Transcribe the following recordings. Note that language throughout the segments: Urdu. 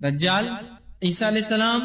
دجال، عیسیٰ علیہ السلام،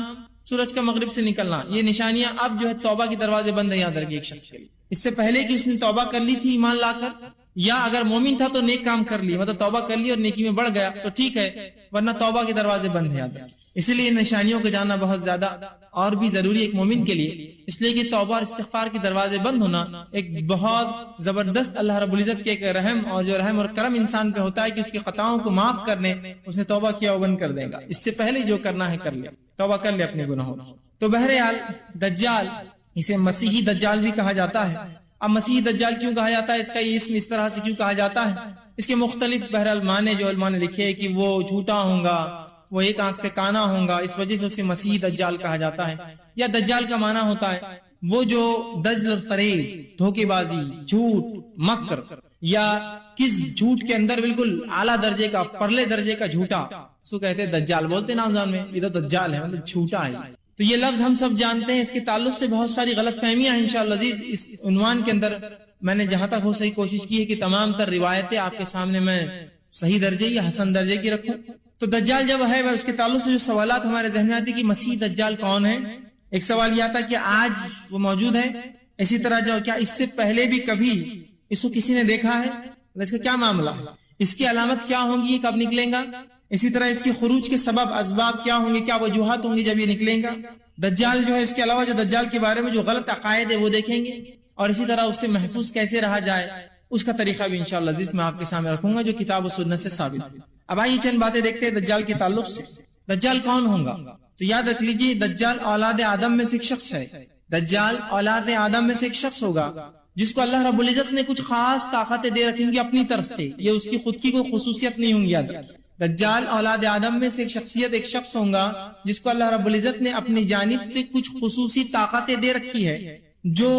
سورج کا مغرب سے نکلنا، یہ نشانیاں اب جو ہے توبہ کے دروازے بند ہیں یاد رکھیے ایک شخص کے لیے۔ اس سے پہلے کہ اس نے توبہ کر لی تھی ایمان لا کر، یا اگر مومن تھا تو نیک کام کر لی، مطلب توبہ کر لی اور نیکی میں بڑھ گیا تو ٹھیک ہے، ورنہ توبہ کے دروازے بند ہیں یاد رکھیے۔ اسی لیے نشانیوں کو جاننا بہت زیادہ اور بھی ضروری ایک مومن کے لیے، اس لیے کہ توبہ اور استغفار کے دروازے بند ہونا ایک بہت زبردست اللہ رب العزت کے ایک رحم، اور جو رحم اور کرم انسان پہ ہوتا ہے کہ اس کی خطاؤں کو معاف کرنے، اس نے توبہ کیا وہ بند کر دے گا۔ اس سے پہلے جو کرنا ہے کر لے، توبہ کر لے اپنے گناہوں۔ تو بہرحال دجال، اسے مسیحی دجال بھی کہا جاتا ہے۔ اب مسیحی دجال کیوں کہا جاتا ہے، اس کا یہ اسم اس طرح سے کیوں کہا جاتا ہے، اس کے مختلف بہرحال معنی جو علماء نے لکھے کہ وہ جھوٹا ہوگا، وہ ایک آنکھ سے کانا ہوگا، اس وجہ سے اسے مسیحی دجال کہا جاتا ہے۔ یا دجال کا معنی ہوتا ہے وہ جو دجل اور فریب، دھوکے بازی، جھوٹ، مکر، یا کس جھوٹ کے اندر بالکل اعلیٰ درجے کا، پرلے درجے کا جھوٹا، اس کو کہتے ہیں دجال، بولتے نا رمضان میں یہ تو دجال ہے، مطلب جھوٹا ہے۔ تو یہ لفظ ہم سب جانتے ہیں، اس کے تعلق سے بہت ساری غلط فہمیاں ہیں انشاءاللہ عزیز۔ اس عنوان کے اندر میں نے جہاں تک ہو سکی کوشش کی ہے کہ تمام تر روایتیں آپ کے سامنے میں صحیح درجے یا حسن درجے کی رکھوں۔ تو دجال جب ہے اس کے تعلق سے جو سوالات ہمارے ذہن میں آتی کہ مسیح دجال کون ہے، ایک سوال یہ آتا کہ آج وہ موجود ہے، اسی طرح جو کیا اس سے پہلے بھی کبھی اس کو کسی نے دیکھا ہے، اس کا کیا معاملہ ہے، اس کی علامت کیا ہوں گی، کب نکلیں گا، اسی طرح اس کے خروج کے سبب اسباب کیا ہوں گے، کیا وجوہات ہوں گی جب یہ نکلیں گا۔ دجال جو ہے، اس کے علاوہ جو دجال کے بارے میں جو غلط عقائد ہے وہ دیکھیں گے، اور اسی طرح اس سے محفوظ کیسے رہا جائے اس کا طریقہ بھی انشاءاللہ عزیز میں آپ کے سامنے رکھوں گا جو کتاب و سنت سے ثابت ہے۔ اب آئیے چند باتیں دیکھتے ہیں دجال کے تعلق سے۔ دجال کون ہوگا؟ تو یاد رکھ لیجیے دجال اولاد آدم میں سے ایک شخص ہے۔ دجال اولاد آدم میں سے ایک شخص ہوگا جس کو اللہ رب العزت نے کچھ خاص طاقتیں دے رکھی ہوں گی اپنی طرف سے، یہ اس کی خود کی کوئی خصوصیت نہیں ہوں گی۔ یاد رکھیے دجال اولاد آدم میں سے ایک شخص ہوگا جس کو اللہ رب العزت نے اپنی جانب سے کچھ خصوصی طاقتیں دے رکھی ہے جو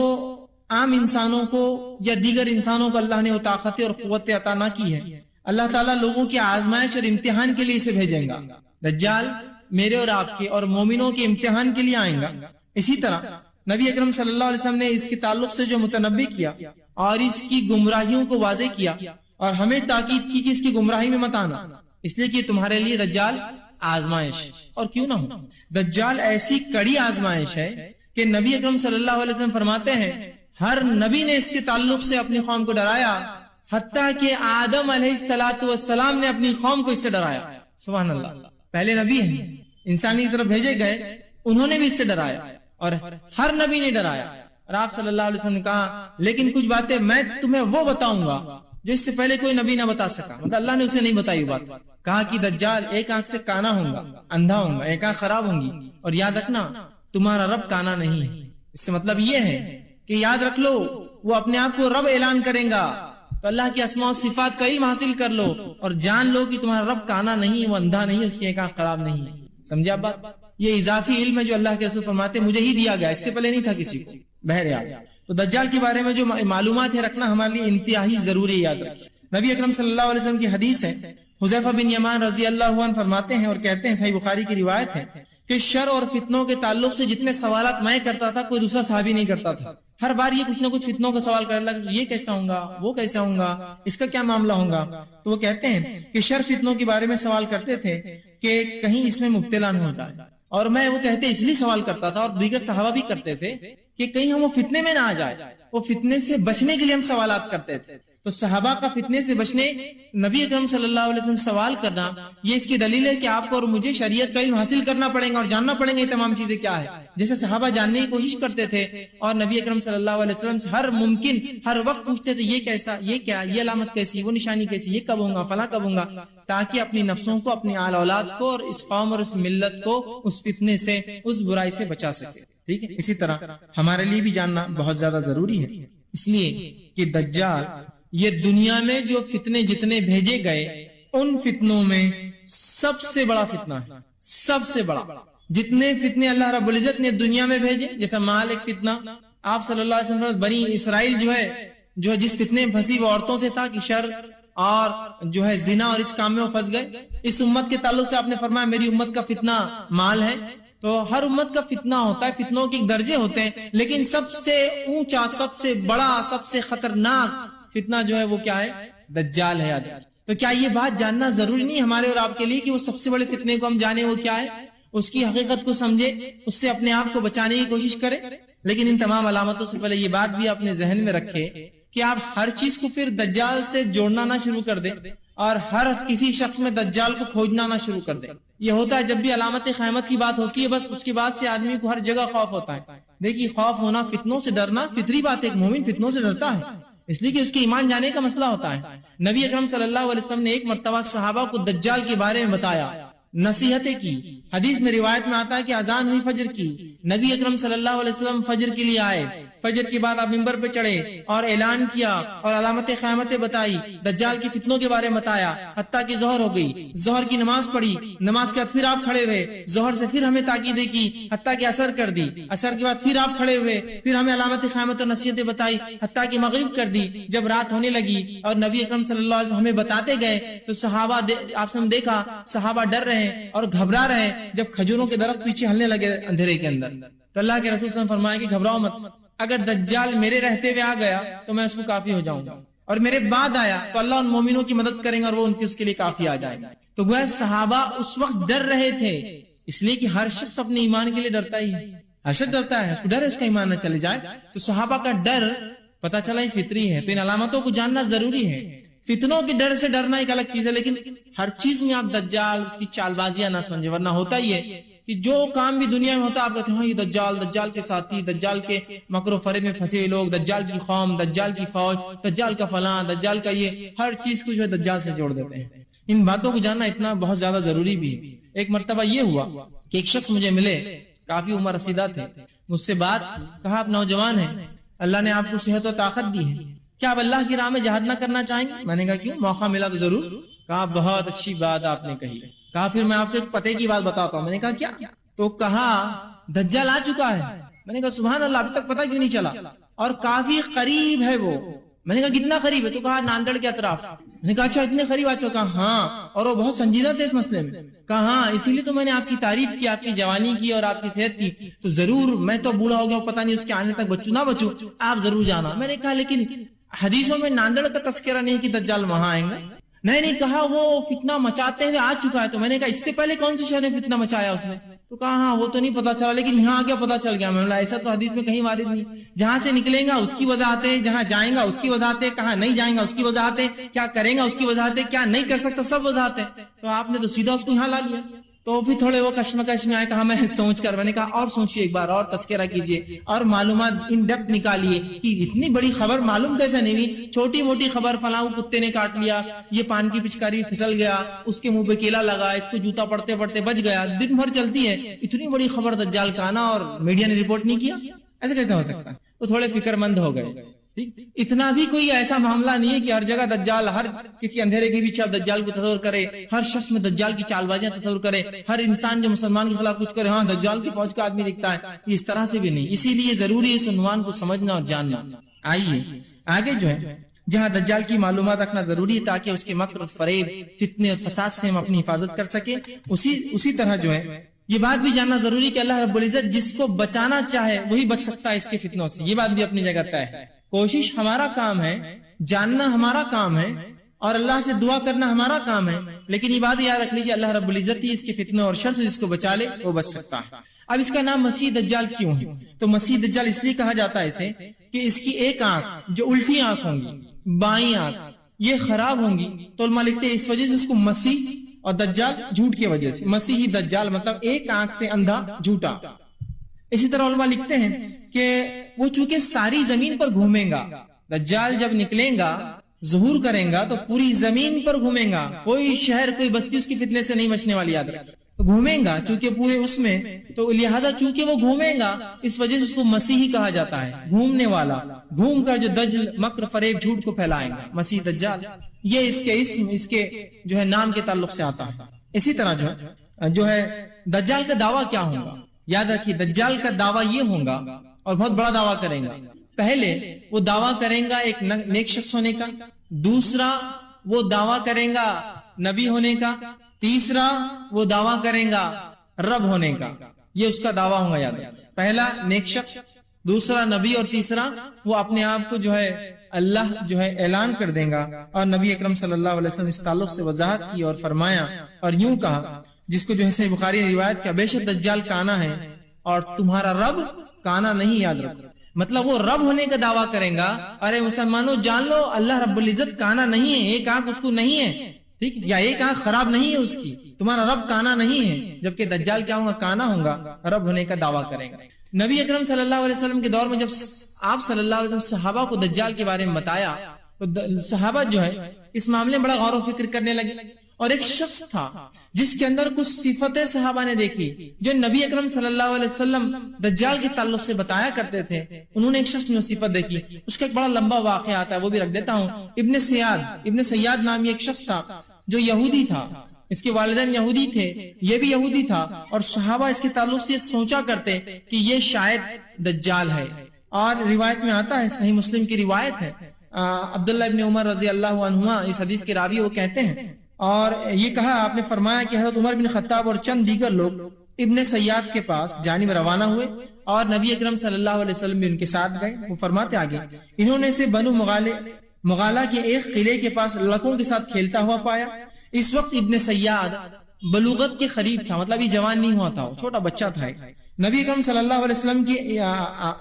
عام انسانوں کو یا دیگر انسانوں کو اللہ نے وہ طاقتیں اور قوتیں عطا نہ کی ہے۔ اللہ تعالیٰ لوگوں کی آزمائش اور امتحان کے لیے اسے بھیجیں گا۔ دجال میرے اور آپ کے اور مومنوں کے امتحان کے لیے آئیں گا۔ اسی طرح نبی اکرم صلی اللہ علیہ وسلم نے اس کے تعلق سے جو متنبی کیا اور اس کی گمراہیوں کو واضح کیا اور ہمیں تاکید کی کہ اس کی گمراہی میں مت آنا، اس لیے کہ تمہارے لیے دجال آزمائش، اور کیوں نہ ہو، دجال ایسی کڑی آزمائش ہے کہ نبی اکرم صلی اللہ علیہ وسلم فرماتے ہیں ہر نبی نے اس کے تعلق سے اپنی قوم کو ڈرایا، حتیٰ کہ آدم علیہ السلام نے اپنی قوم کو اس سے ڈرایا۔ سبحان اللہ، پہلے نبی ہیں انسانی کی طرف بھیجے گئے، انہوں نے بھی اس سے ڈرایا اور ہر نبی نے ڈرایا۔ اور آپ صلی اللہ علیہ وسلم نے کہا لیکن کچھ باتیں میں تمہیں وہ بتاؤں گا جو اس سے پہلے کوئی نبی نہ بتا سکا، مطلب اللہ نے اسے نہیں بتائی بات۔ کہا کہ دجال ایک آنکھ سے کانا ہوگا، اندھا ہوگا، ایک آنکھ خراب ہوں گی، اور یاد رکھنا تمہارا رب کانا نہیں ہے۔ اس سے مطلب یہ ہے کہ یاد رکھ لو وہ اپنے آپ کو رب اعلان کریں گا، تو اللہ کی اسماء و صفات کا علم حاصل کر لو اور جان لو کہ تمہارا رب کانا نہیں، وہ اندھا نہیں، اس کی ایک آنکھ خراب نہیں ہے۔ سمجھا بات؟ یہ اضافی علم ہے جو اللہ کے رسول فرماتے مجھے ہی دیا گیا، اس سے پہلے نہیں تھا کسی کو۔ بہرحال تو دجال کے بارے میں جو معلومات ہے رکھنا ہمارے لیے انتہائی ضروری ہے، یاد رکھیں۔ نبی اکرم صلی اللہ علیہ وسلم کی حدیث ہے، حذیفہ بن یمان رضی اللہ عنہ فرماتے ہیں اور کہتے ہیں، صحیح بخاری کی روایت ہے کہ شر اور فتنوں کے تعلق سے جتنے سوالات میں کرتا تھا کوئی دوسرا صحابی نہیں کرتا تھا۔ ہر بار یہ کچھ نہ کچھ فتنوں کا سوال کر اللہ کہ یہ کیسا ہوگا، وہ کیسا ہوگا، اس کا کیا معاملہ ہوگا۔ تو وہ کہتے ہیں کہ شر فتنوں کے بارے میں سوال کرتے تھے کہ کہیں اس میں مبتلا نہ ہو جائے، اور میں وہ کہتے اس لیے سوال کرتا تھا اور دیگر صحابہ بھی کرتے تھے کہ کہیں ہم وہ فتنے میں نہ آ جائے، وہ فتنے سے بچنے کے لیے ہم سوالات کرتے تھے۔ تو صحابہ کا فتنے سے بچنے نبی اکرم صلی اللہ علیہ وسلم سوال کرنا، یہ اس کی دلیل ہے کہ آپ کو اور مجھے شریعت کا علم حاصل کرنا پڑے گا اور جاننا پڑے گا یہ تمام چیزیں کیا ہے۔ جیسے صحابہ جاننے کی کوشش کرتے تھے اور نبی اکرم صلی اللہ علیہ وسلم سے ہر ممکن ہر وقت پوچھتے تھے یہ کیسا، یہ کیا، یہ علامت کیسی، وہ نشانی کیسی، یہ کب ہوگا، فلاں کب ہوگا، تاکہ اپنی نفسوں کو، اپنی آل اولاد کو اور اس قوم اور اس ملت کو اس فتنے سے، اس برائی سے بچا سکے۔ ٹھیک ہے، اسی طرح ہمارے لیے بھی جاننا بہت زیادہ ضروری ہے، اس لیے کہ دجال یہ دنیا میں جو فتنے جتنے بھیجے گئے ان فتنوں میں سب سے بڑا فتنہ ہے، سب سے بڑا۔ جتنے فتنے اللہ رب العزت نے دنیا میں بھیجے، جیسا مال ایک فتنہ، آپ صلی اللہ علیہ وسلم بنی اسرائیل جو ہے جس فتنے میں پھنسی وہ عورتوں سے تھا کہ شر اور جو ہے زنا اور اس کام میں وہ پھنس گئے۔ اس امت کے تعلق سے آپ نے فرمایا میری امت کا فتنہ مال ہے۔ تو ہر امت کا فتنہ ہوتا ہے، فتنوں کے درجے ہوتے ہیں، لیکن سب سے اونچا، سب سے بڑا، سب سے خطرناک فتنہ جو ہے وہ کیا ہے؟ دجال ہے۔ یاد۔ تو تو کیا یہ بات جاننا ضروری نہیں ہمارے اور آپ کے لیے کہ وہ سب سے بڑے فتنے کو ہم جانیں وہ کیا ہے، اس کی حقیقت کو سمجھے، اس سے اپنے آپ کو بچانے کی کوشش کرے؟ لیکن ان تمام علامتوں سے پہلے یہ بات بھی اپنے ذہن میں رکھے کہ آپ ہر چیز کو پھر دجال سے جوڑنا نہ شروع کر دیں اور ہر کسی شخص میں دجال کو کھوجنا نہ شروع کر دیں۔ یہ ہوتا ہے جب بھی علامت قیامت کی بات ہوتی ہے، بس اس کے بعد سے آدمی کو ہر جگہ خوف ہوتا ہے۔ دیکھیے، خوف ہونا، فتنوں سے ڈرنا فطری بات ہے، ایک مومن فتنوں سے ڈرتا ہے، اس لیے کہ اس کے ایمان جانے کا مسئلہ ہوتا ہے۔ نبی اکرم صلی اللہ علیہ وسلم نے ایک مرتبہ صحابہ کو دجال کے بارے میں بتایا، نصیحتیں کی۔ حدیث میں روایت میں آتا ہے کہ اذان ہوئی فجر کی، نبی اکرم صلی اللہ علیہ وسلم فجر کے لیے آئے، فجر کے بعد آپ ممبر پہ چڑھے اور اعلان کیا اور علامت قیامتیں بتائی، دجال کی فتنوں کے بارے میں بتایا، حتیٰ کہ ظہر ہو گئی، ظہر کی نماز پڑھی، نماز کے بعد پھر آپ کھڑے ہوئے، ظہر سے پھر ہمیں تاکیدیں کی، حتیٰ کہ عصر کر دی، عصر کے بعد پھر آپ کھڑے ہوئے، پھر ہمیں علامت قیامت اور نصیحتیں بتائی، حتیٰ کہ مغرب کر دی۔ جب رات ہونے لگی اور نبی اکرم صلی اللہ علیہ وسلم ہمیں بتاتے گئے تو صحابہ آپ نے دیکھا صحابہ ڈر رہے ہیں اور گھبرا رہے ہیں۔ جب کھجوروں کے درخت پیچھے ہلنے لگے اندھیرے کے اندر تو اللہ کے رسول صلی اللہ علیہ وسلم فرمایا کہ گھبراؤ مت، اگر دجال میرے رہتے ہوئے آ گیا تو میں اس کو کافی ہو جاؤں گا، اور میرے بعد آیا تو اللہ ان مومنوں کی مدد کریں گا اور وہ اس کے لیے کافی آ جائے گا۔ تو گویا صحابہ اس وقت ڈر رہے تھے، اس لیے کہ ہر شخص اپنے ایمان کے لیے ڈرتا ہی ہے، ہر شخص ڈرتا ہے، اس کو ڈر ہے اس کا ایمان نہ چلے جائے۔ تو صحابہ کا ڈر پتہ چلا یہ فطری ہے، تو ان علامتوں کو جاننا ضروری ہے۔ فتنوں کے ڈر سے ڈرنا ایک الگ چیز ہے، لیکن ہر چیز میں آپ دجال، اس کی چال بازیاں نہ سمجھے، ورنہ ہوتا ہی ہے کہ جو کام بھی دنیا میں ہوتا ہے آپ کہتے ہیں ہاں یہ دجال، دجال کے ساتھی، دجال کے مکر و فریب میں پھنسے ہوئے لوگ، دجال کی قوم، دجال کی فوج، دجال کا فلاں، دجال کا یہ، ہر چیز کو جو ہے دجال سے جوڑ دیتے ہیں۔ ان باتوں کو جاننا اتنا بہت زیادہ ضروری بھی ہے۔ ایک مرتبہ یہ ہوا کہ ایک شخص مجھے ملے، کافی عمر رسیدہ تھے، مجھ سے بات کہا آپ نوجوان ہیں، اللہ نے آپ کو صحت و طاقت دی ہے، کیا آپ اللہ کی راہ میں جہاد نہ کرنا چاہیں گے؟ میں نے کہا کیوں، موقع ملا تو ضرور۔ کہا بہت اچھی بات آپ نے کہی۔ کہا پھر میں آپ کو ایک پتے کی بات بتاتا ہوں۔ میں نے کہا کیا؟ تو کہا دجال آ چکا ہے۔ میں نے کہا سبحان اللہ، ابھی تک پتہ کیوں نہیں چلا؟ اور کافی قریب ہے وہ۔ میں نے کہا کتنا قریب ہے؟ تو کہا ناندڑ کے اطراف۔ میں نے کہا اچھا اتنے قریب آ چکا؟ ہاں، اور وہ بہت سنجیدہ تھے اس مسئلے میں۔ کہا ہاں، اسی لیے تو میں نے آپ کی تعریف کی، آپ کی جوانی کی اور آپ کی صحت کی۔ تو ضرور، میں تو بوڑھا ہو گیا، پتہ نہیں اس کے آنے تک بچوں نہ بچوں، آپ ضرور جانا۔ میں نے کہا لیکن حدیثوں میں ناندڑ کا تذکرہ نہیں کہ دجال وہاں آئیں گا۔ نہیں نہیں، کہا وہ فتنہ مچاتے ہوئے آ چکا ہے۔ تو میں نے کہا اس سے پہلے کون سے شہر میں فتنہ مچایا اس نے؟ تو کہا ہاں وہ تو نہیں پتا چلا، لیکن یہاں آ کے پتا چل گیا۔ میں نے کہا ایسا تو حدیث میں کہیں وارد نہیں، جہاں سے نکلیں گا اس کی وضاحت ہے، جہاں جائیں گا اس کی وضاحت ہے، کہاں نہیں جائیں گا اس کی وضاحت ہے، کیا کریں گا اس کی وضاحت ہے، کیا نہیں کر سکتا سب وضاحت ہے۔ تو آپ نے تو سیدھا اس کو یہاں لا لیا۔ تو پھر تھوڑے وہ کشمکش میں آئے، کہا میں سوچ کر، میں نے کہا اور سوچیے ایک بار اور تذکرہ کیجئے اور معلومات ان ڈیپتھ نکالیے کہ اتنی بڑی خبر معلوم کیسے نہیں ہوئی؟ چھوٹی موٹی خبر، فلاں کتے نے کاٹ لیا، یہ پان کی پچکاری پھسل گیا، اس کے منہ پہ کیلا لگا، اس کو جوتا پڑتے پڑتے بچ گیا، دن بھر چلتی ہے۔ اتنی بڑی خبر دجال کا آنا اور میڈیا نے رپورٹ نہیں کیا، ایسا کیسے ہو سکتا؟ تو تھوڑے فکر مند ہو گئے۔ اتنا بھی کوئی ایسا معاملہ نہیں ہے کہ ہر جگہ دجال، ہر کسی اندھیرے کے پیچھے آپ دجال کو تصور کرے، ہر شخص میں دجال کی چال بازیاں تصور کرے، ہر انسان جو مسلمان کے خلاف کچھ کرے ہاں دجال کی فوج کا آدمی دکھتا ہے، اس طرح سے بھی نہیں۔ اسی لیے ضروری ہے اس عنوان کو سمجھنا اور جاننا۔ آئیے آگے جو ہے جہاں دجال کی معلومات رکھنا ضروری ہے تاکہ اس کے مکر و فریب، فتنے اور فساد سے ہم اپنی حفاظت کر سکیں، اسی طرح جو ہے یہ بات بھی جاننا ضروری کہ اللہ رب العزت جس کو بچانا چاہے وہی بچ سکتا ہے اس کے فتنوں سے۔ یہ بات بھی اپنی جگہ طے ہے۔ کوشش ہمارا کام ہے، جاننا ہمارا کام ہے، اور اللہ سے دعا کرنا ہمارا کام ہے، لیکن یہ بات یاد رکھ لیجیے اللہ رب العزت ہی اس کے فتنوں اور شر سے جس کو بچا لے وہ بچ سکتا ہے۔ اب اس کا نام مسیح دجال کیوں ہے؟ تو مسیح دجال اس لیے کہا جاتا ہے اسے کہ اس کی ایک آنکھ جو الٹی آنکھ ہوں گی، بائیں آنکھ، یہ خراب ہوں گی۔ تو علماء لکھتے ہیں اس وجہ سے اس کو مسیح اور دجال جھوٹ کی وجہ سے، مسیحی دجال مطلب ایک آنکھ سے اندھا، جھوٹا۔ اسی طرح علماء لکھتے ہیں کہ وہ چونکہ ساری زمین پر گھومے گا، دجال جب نکلے گا، ظہور کریں گا تو پوری زمین پر گھومیں گا، کوئی شہر کوئی بستی اس کی فتنے سے نہیں بچنے والی، یاد رکھیں گھومیں گا چونکہ پورے اس میں، تو لہذا چونکہ وہ گھومیں گا اس وجہ سے اس کو مسیحی کہا جاتا ہے، گھومنے والا، گھوم کر جو دجل، مکر، فریب، جھوٹ کو پھیلائیں گا، مسیح دجال، یہ اس کے اسم، اس کے جو ہے نام کے تعلق سے آتا ہے۔ اسی طرح جو ہے دجال کا دعویٰ کیا ہوگا؟ یاد رکھیے دجال کا دعویٰ یہ ہوگا اور بہت بڑا دعویٰ کریں گا۔ پہلے وہ دعویٰ کریں گا ایک نیک شخص ہونے کا، دوسرا وہ دعویٰ کریں گا نبی ہونے کا، تیسرا وہ دعویٰ کریں گا رب ہونے کا۔ یہ اس کا دعویٰ ہوگا، یاد ہے، پہلا نیک شخص، دوسرا نبی، اور تیسرا وہ اپنے آپ کو جو ہے اللہ جو ہے اعلان کر دے گا. اور نبی اکرم صلی اللہ علیہ وسلم اس تعلق سے وضاحت کی اور فرمایا اور یوں کہا، جس کو جو ہے صحیح بخاری نے روایت کیا، بے شک دجال کانا ہے اور تمہارا رب کانا نہیں، یاد رکھو. مطلب وہ رب ہونے کا دعویٰ کرے گا. ارے مسلمانوں جان لو اللہ رب العزت کانا نہیں ہے، ایک آنکھ اس کو نہیں ہے، ٹھیک، یا ایک آنکھ خراب نہیں ہے اس کی، تمہارا رب کانا نہیں ہے. جبکہ دجال کیا ہوگا؟ کانا ہوگا، رب ہونے کا دعویٰ کرے گا. نبی اکرم صلی اللہ علیہ وسلم کے دور میں جب آپ صلی اللہ علیہ وسلم صحابہ کو دجال کے بارے میں بتایا تو صحابہ جو ہے اس معاملے میں بڑا غور و فکر کرنے لگے. اور ایک شخص تھا جس کے اندر کچھ صفتیں صحابہ نے دیکھی جو نبی اکرم صلی اللہ علیہ وسلم دجال کے تعلق سے بتایا کرتے تھے. انہوں نے ایک شخص میں صفت دیکھی. اس کا ایک بڑا لمبا واقعہ آتا ہے، وہ بھی رکھ دیتا ہوں. ابن سیاد نامی ایک شخص تھا جو یہودی تھا. اس کے والدین یہودی تھے، یہ بھی یہودی تھا، اور صحابہ اس کے تعلق سے سوچا کرتے کہ یہ شاید دجال ہے. اور روایت میں آتا ہے، صحیح مسلم کی روایت ہے، عبداللہ ابن عمر رضی اللہ عنہما اس حدیث کے راوی وہ کہتے ہیں، اور یہ کہا آپ نے فرمایا کہ حضرت عمر بن خطاب اور چند دیگر لوگ ابن سیاد کے پاس جانب روانہ ہوئے اور نبی اکرم صلی اللہ علیہ وسلم بھی ان کے ساتھ گئے. وہ فرماتے آگے، انہوں نے اسے بنو مغالہ کے ایک قلعے کے پاس لڑکوں کے ساتھ کھیلتا ہوا پایا. اس وقت ابن سیاد بلوغت کے قریب تھا، مطلب یہ جوان نہیں ہوا تھا، وہ چھوٹا بچہ تھا. نبی اکرم صلی اللہ علیہ وسلم کی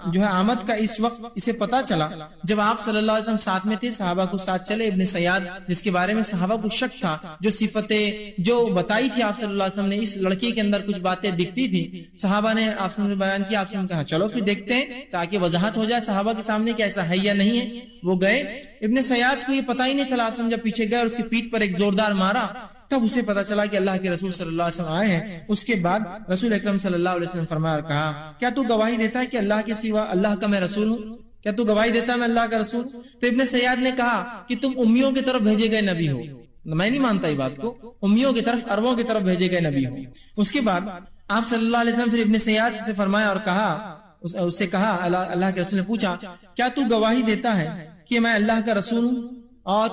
جو ہے آمد کا اس وقت اسے پتا چلا جب آپ صلی اللہ علیہ وسلم ساتھ میں تھے، صحابہ کو ساتھ چلے. ابن سیاد جس کے بارے میں صحابہ کو شک تھا، جو صفتیں جو بتائی تھی آپ صلی اللہ علیہ وسلم نے، اس لڑکی کے اندر کچھ باتیں دکھتی تھی، صحابہ نے آپ سے بیان کیا. آپ نے کہا چلو پھر دیکھتے ہیں تاکہ وضاحت ہو جائے صحابہ کے سامنے کہ ایسا ہے یا نہیں ہے. وہ گئے. ابن سیاد کو یہ پتہ ہی نہیں چلا. آپ جب پیچھے گئے اور اس کی پیٹھ پر ایک زوردار مارا تب اسے پتا چلا کہ اللہ کے رسول صلی اللہ علیہ وسلم آئے ہیں. اس کے بعد رسول اکرم صلی اللہ علیہ وسلم فرمایا اور کہا، کیا تو گواہی دیتا ہے کہ اللہ کے سوا اللہ کا میں رسول ہوں؟ کیا تو گواہی دیتا ہے میں اللہ کا رسول؟ تو ابن سیاد نے کہا کہ تم امیوں کی طرف بھیجے گئے نبی ہو. میں نہیں مانتا یہ بات کو، امیوں کی طرف، عربوں کی طرف بھیجے گئے نبی ہو. اس کے بعد آپ صلی اللہ علیہ وسلم پھر ابن سیاد سے فرمایا اور کہا، اس سے کہا، اللہ کے رسول نے پوچھا کیا تو گواہی دیتا ہے کہ میں اللہ کا رسول ہوں؟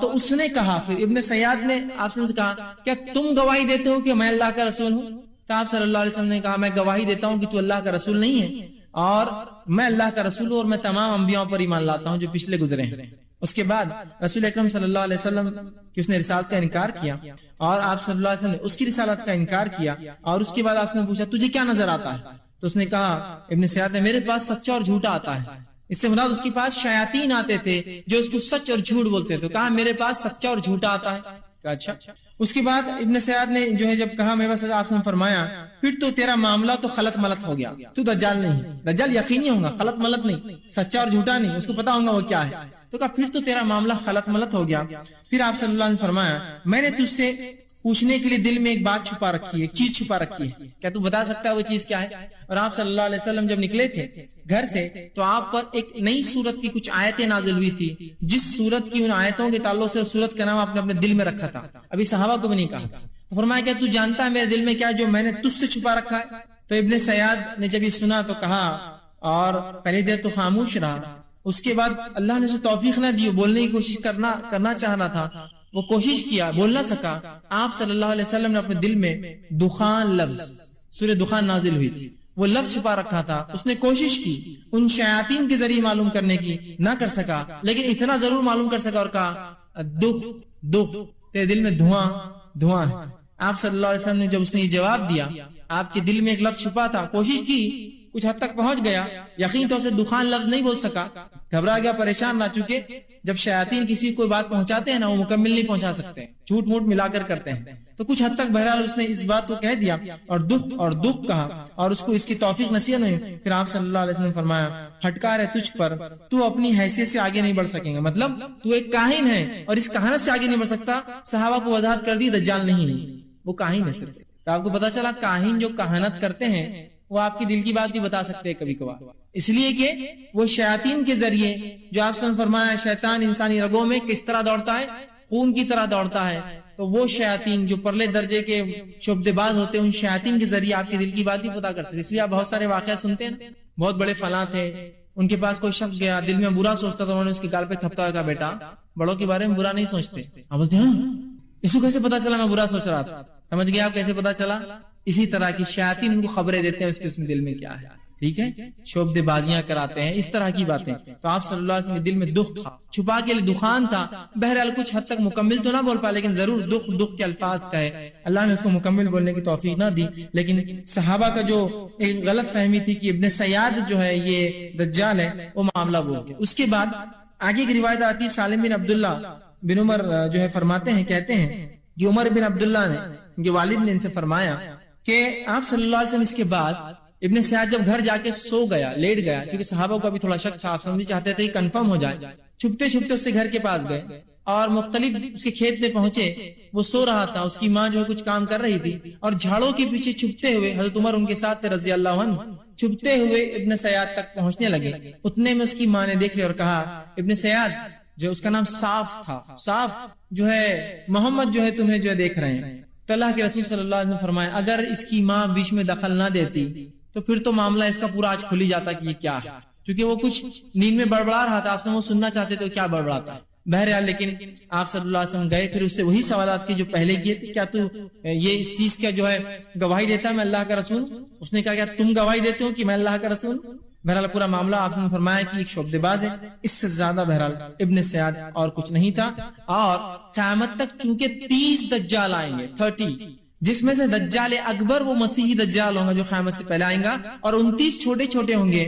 تو اس نے کہا، پھر ابن سیاد نے آپ سے کہا کیا تم گواہی دیتے ہو کہ میں اللہ کا رسول ہوں؟ تو آپ صلی اللہ علیہ وسلم نے کہا میں گواہی دیتا ہوں کہ تو اللہ کا رسول نہیں ہے اور میں اللہ کا رسول ہوں اور میں تمام انبیاء پر ایمان لاتا ہوں جو پچھلے گزرے ہیں. اس کے بعد رسول اکرم صلی اللہ علیہ وسلم کی اس نے رسالت کا انکار کیا اور آپ صلی اللہ علیہ وسلم نے اس کی رسالت کا انکار کیا. اور اس کے بعد آپ نے پوچھا تجھے کیا نظر آتا ہے؟ تو اس نے کہا، ابن سیاد نے، میرے پاس سچا اور جھوٹا آتا ہے. اس سے مراد اس کے پاس شیاطین آتے تھے جو اس کو سچ اور جھوٹ بولتے تھے. کہا میرے پاس سچا اور جھوٹا آتا ہے. کہا اچھا. اس کے بعد ابن سیاد نے جو ہے جب کہا میرے پاس، آپ نے فرمایا پھر تو تیرا معاملہ تو خلط ملط ہو گیا، تو دجال نہیں. دجال یقینی ہوگا، خلط ملط نہیں، سچا اور جھوٹا نہیں، اس کو پتا ہوگا وہ کیا ہے. تو کہا پھر تو تیرا معاملہ خلط ملط ہو گیا. پھر آپ صلی اللہ علیہ وسلم نے فرمایا میں نے تجھ سے پوچھنے کے لیے دل میں ایک بات چھپا رکھی ہے، ایک چیز چھپا رکھی ہے، کیا تو بتا سکتا ہے وہ چیز کیا ہے؟ اور آپ صلی اللہ علیہ وسلم جب نکلے تھے گھر سے تو آپ پر ایک نئی سورت کی کچھ آیتیں نازل ہوئی تھی، جس سورت کی ان آیتوں کے تعلق سے سورت کا نام آپ نے اپنے دل میں رکھا تھا، ابھی صحابہ کو بھی نہیں کہا. تو فرمایا کیا تو جانتا ہے میرے دل میں کیا جو میں نے تجھ سے چھپا رکھا ہے؟ تو ابن سیاد نے جب یہ سنا تو کہا، اور پہلی دیر تو خاموش رہا. اس کے بعد اللہ نے اسے توفیق نہ دی، بولنے کی کوشش کرنا چاہ رہا تھا، وہ کوشش کیا، بول نہ سکا. آپ صلی اللہ علیہ وسلم نے اپنے دل میں دخان لفظ، سورہ دخان نازل ہوئی تھی، وہ لفظ چھپا رکھا تھا. اس نے کوشش کی ان شیاطین کے ذریعے معلوم کرنے کی، نہ کر سکا، لیکن اتنا ضرور معلوم کر سکا اور کہا دخ تیرے دل میں دھواں ہے. آپ صلی اللہ علیہ وسلم نے جب اس نے یہ جواب دیا، آپ کے دل میں ایک لفظ چھپا تھا، کوشش کی، کچھ حد تک پہنچ گیا، یقین تو سے دخان لفظ نہیں بول سکا، گھبرا گیا، پریشان نہ. چونکہ جب شیاطین کسی کو بات پہنچاتے ہیں نا، وہ مکمل نہیں پہنچا سکتے، جھوٹ موٹ ملا کر کرتے ہیں. تو کچھ حد تک بہرحال اس نے اس بات کو کہہ دیا اور دکھ کہا اور اس کو اس کی توفیق نصیب نہیں. پھر آپ صلی اللہ علیہ وسلم فرمایا پھٹکار ہے تجھ پر، تو اپنی حیثیت سے آگے نہیں بڑھ سکیں گے، مطلب تو ایک کاہن ہے اور اس کہانت سے آگے نہیں بڑھ سکتا. صحابہ کو وضاحت کر دی دجال نہیں، وہ کاہن ہے صرف. تو آپ کو پتا چلا کاہن جو کہانت کرتے ہیں وہ آپ کی دل کی بات بھی بتا سکتے ہیں کبھی کبھار، اس لیے کہ وہ شیاطین کے ذریعے، جو آپ نے فرمایا شیطان انسانی رگوں میں کس طرح دوڑتا ہے، خون کی طرح دوڑتا ہے. تو وہ شیاطین جو پرلے درجے کے شعبدے باز ہوتے ہیں، ان شیاطین کے ذریعے آپ کے دل کی بات بھی پتا کر سکتے. اس لیے آپ بہت سارے واقعات سنتے ہیں، بہت بڑے فلاں تھے، ان کے پاس کوئی شخص گیا، دل میں برا سوچتا تھا، انہوں نے اس کے گال پہ تھپتا ہوا کہا بیٹا بڑوں کے بارے میں برا نہیں سوچتے. آپ بولتے ہیں اس کو کیسے پتا چلا میں برا سوچ رہا تھا؟ سمجھ گئے آپ کیسے پتا چلا؟ اسی طرح کی شیاطین ان کو خبریں دیتے ہیں اس کے دل میں کیا ہے. ٹھیک ہے، شعبدے بازیاں کراتے ہیں، اس طرح کی باتیں. تو آپ صلی اللہ علیہ وسلم کے دل میں دکھ تھا، چھپا کے دخان تھا. بہرحال کچھ حد تک مکمل تو نہ بول پا، لیکن ضرور دکھ کے الفاظ کا ہے. اللہ نے اس کو مکمل بولنے کی توفیق نہ دی. لیکن صحابہ کا جو ایک غلط فہمی تھی کہ ابن سیاد جو ہے یہ دجال ہے، وہ معاملہ بول گیا. اس کے بعد آگے کی روایت آتی ہے، سالم بن عبداللہ بن عمر جو ہے فرماتے ہیں، کہتے ہیں کہ عمر بن عبداللہ نے، جو والد نے ان سے فرمایا کہ آپ صلی اللہ علیہ وسلم اس کے بعد ابن سیاد جب گھر جا کے سو گیا، لیٹ گیا، کیونکہ صحابہ کو بھی تھوڑا شک تھا، آپ سمجھ چاہتے تھے کہ کنفرم ہو جائے. چھپتے چھپتے اس سے گھر کے پاس گئے اور مختلف اس کے کھیت میں پہنچے. وہ سو رہا تھا، اس کی ماں جو ہے کچھ کام کر رہی تھی، اور جھاڑوں کے پیچھے چھپتے ہوئے حضرت عمر ان کے ساتھ سے رضی اللہ عنہ چھپتے ہوئے ابن سیاد تک پہنچنے لگے. اتنے میں اس کی ماں نے دیکھ لیا اور کہا، ابن سیاد، جو اس کا نام صاف تھا، صاف جو ہے محمد جو ہے تمہیں جو ہے دیکھ رہے ہیں. تو اللہ کے رسول صلی اللہ علیہ وسلم نے فرمایا، اگر اس کی ماں بیچ میں دخل نہ دیتی تو پھر تو معاملہ اس کا پورا آج کھل ہی جاتا کہ یہ کیا ہے، کیونکہ وہ کچھ نیند میں بڑبڑا رہا تھا. آپ سے وہ سننا چاہتے تو کیا بڑبڑاتا ہے. بہرحال لیکن آپ صلی اللہ علیہ وسلم گئے، پھر اس سے وہی سوالات کی جو پہلے کیے تھے، کیا تو یہ اس چیز کا جو ہے گواہی دیتا ہے میں اللہ کا رسول؟ اس نے کہا کیا تم گواہی دیتے ہو کہ میں اللہ کا رسول؟ بہرحال پورا معاملہ آپ نے فرمایا کہ ایک شعبدے باز ہے. اس سے زیادہ بہرحال ابن سیاد اور کچھ نہیں تھا. اور قیامت تک چونکہ 30 دجال آئیں گے، 30، جس میں سے دجال اکبر وہ مسیحی دجال ہوگا جو قیامت سے پہلے آئیں گا، اور 29 چھوٹے چھوٹے ہوں گے.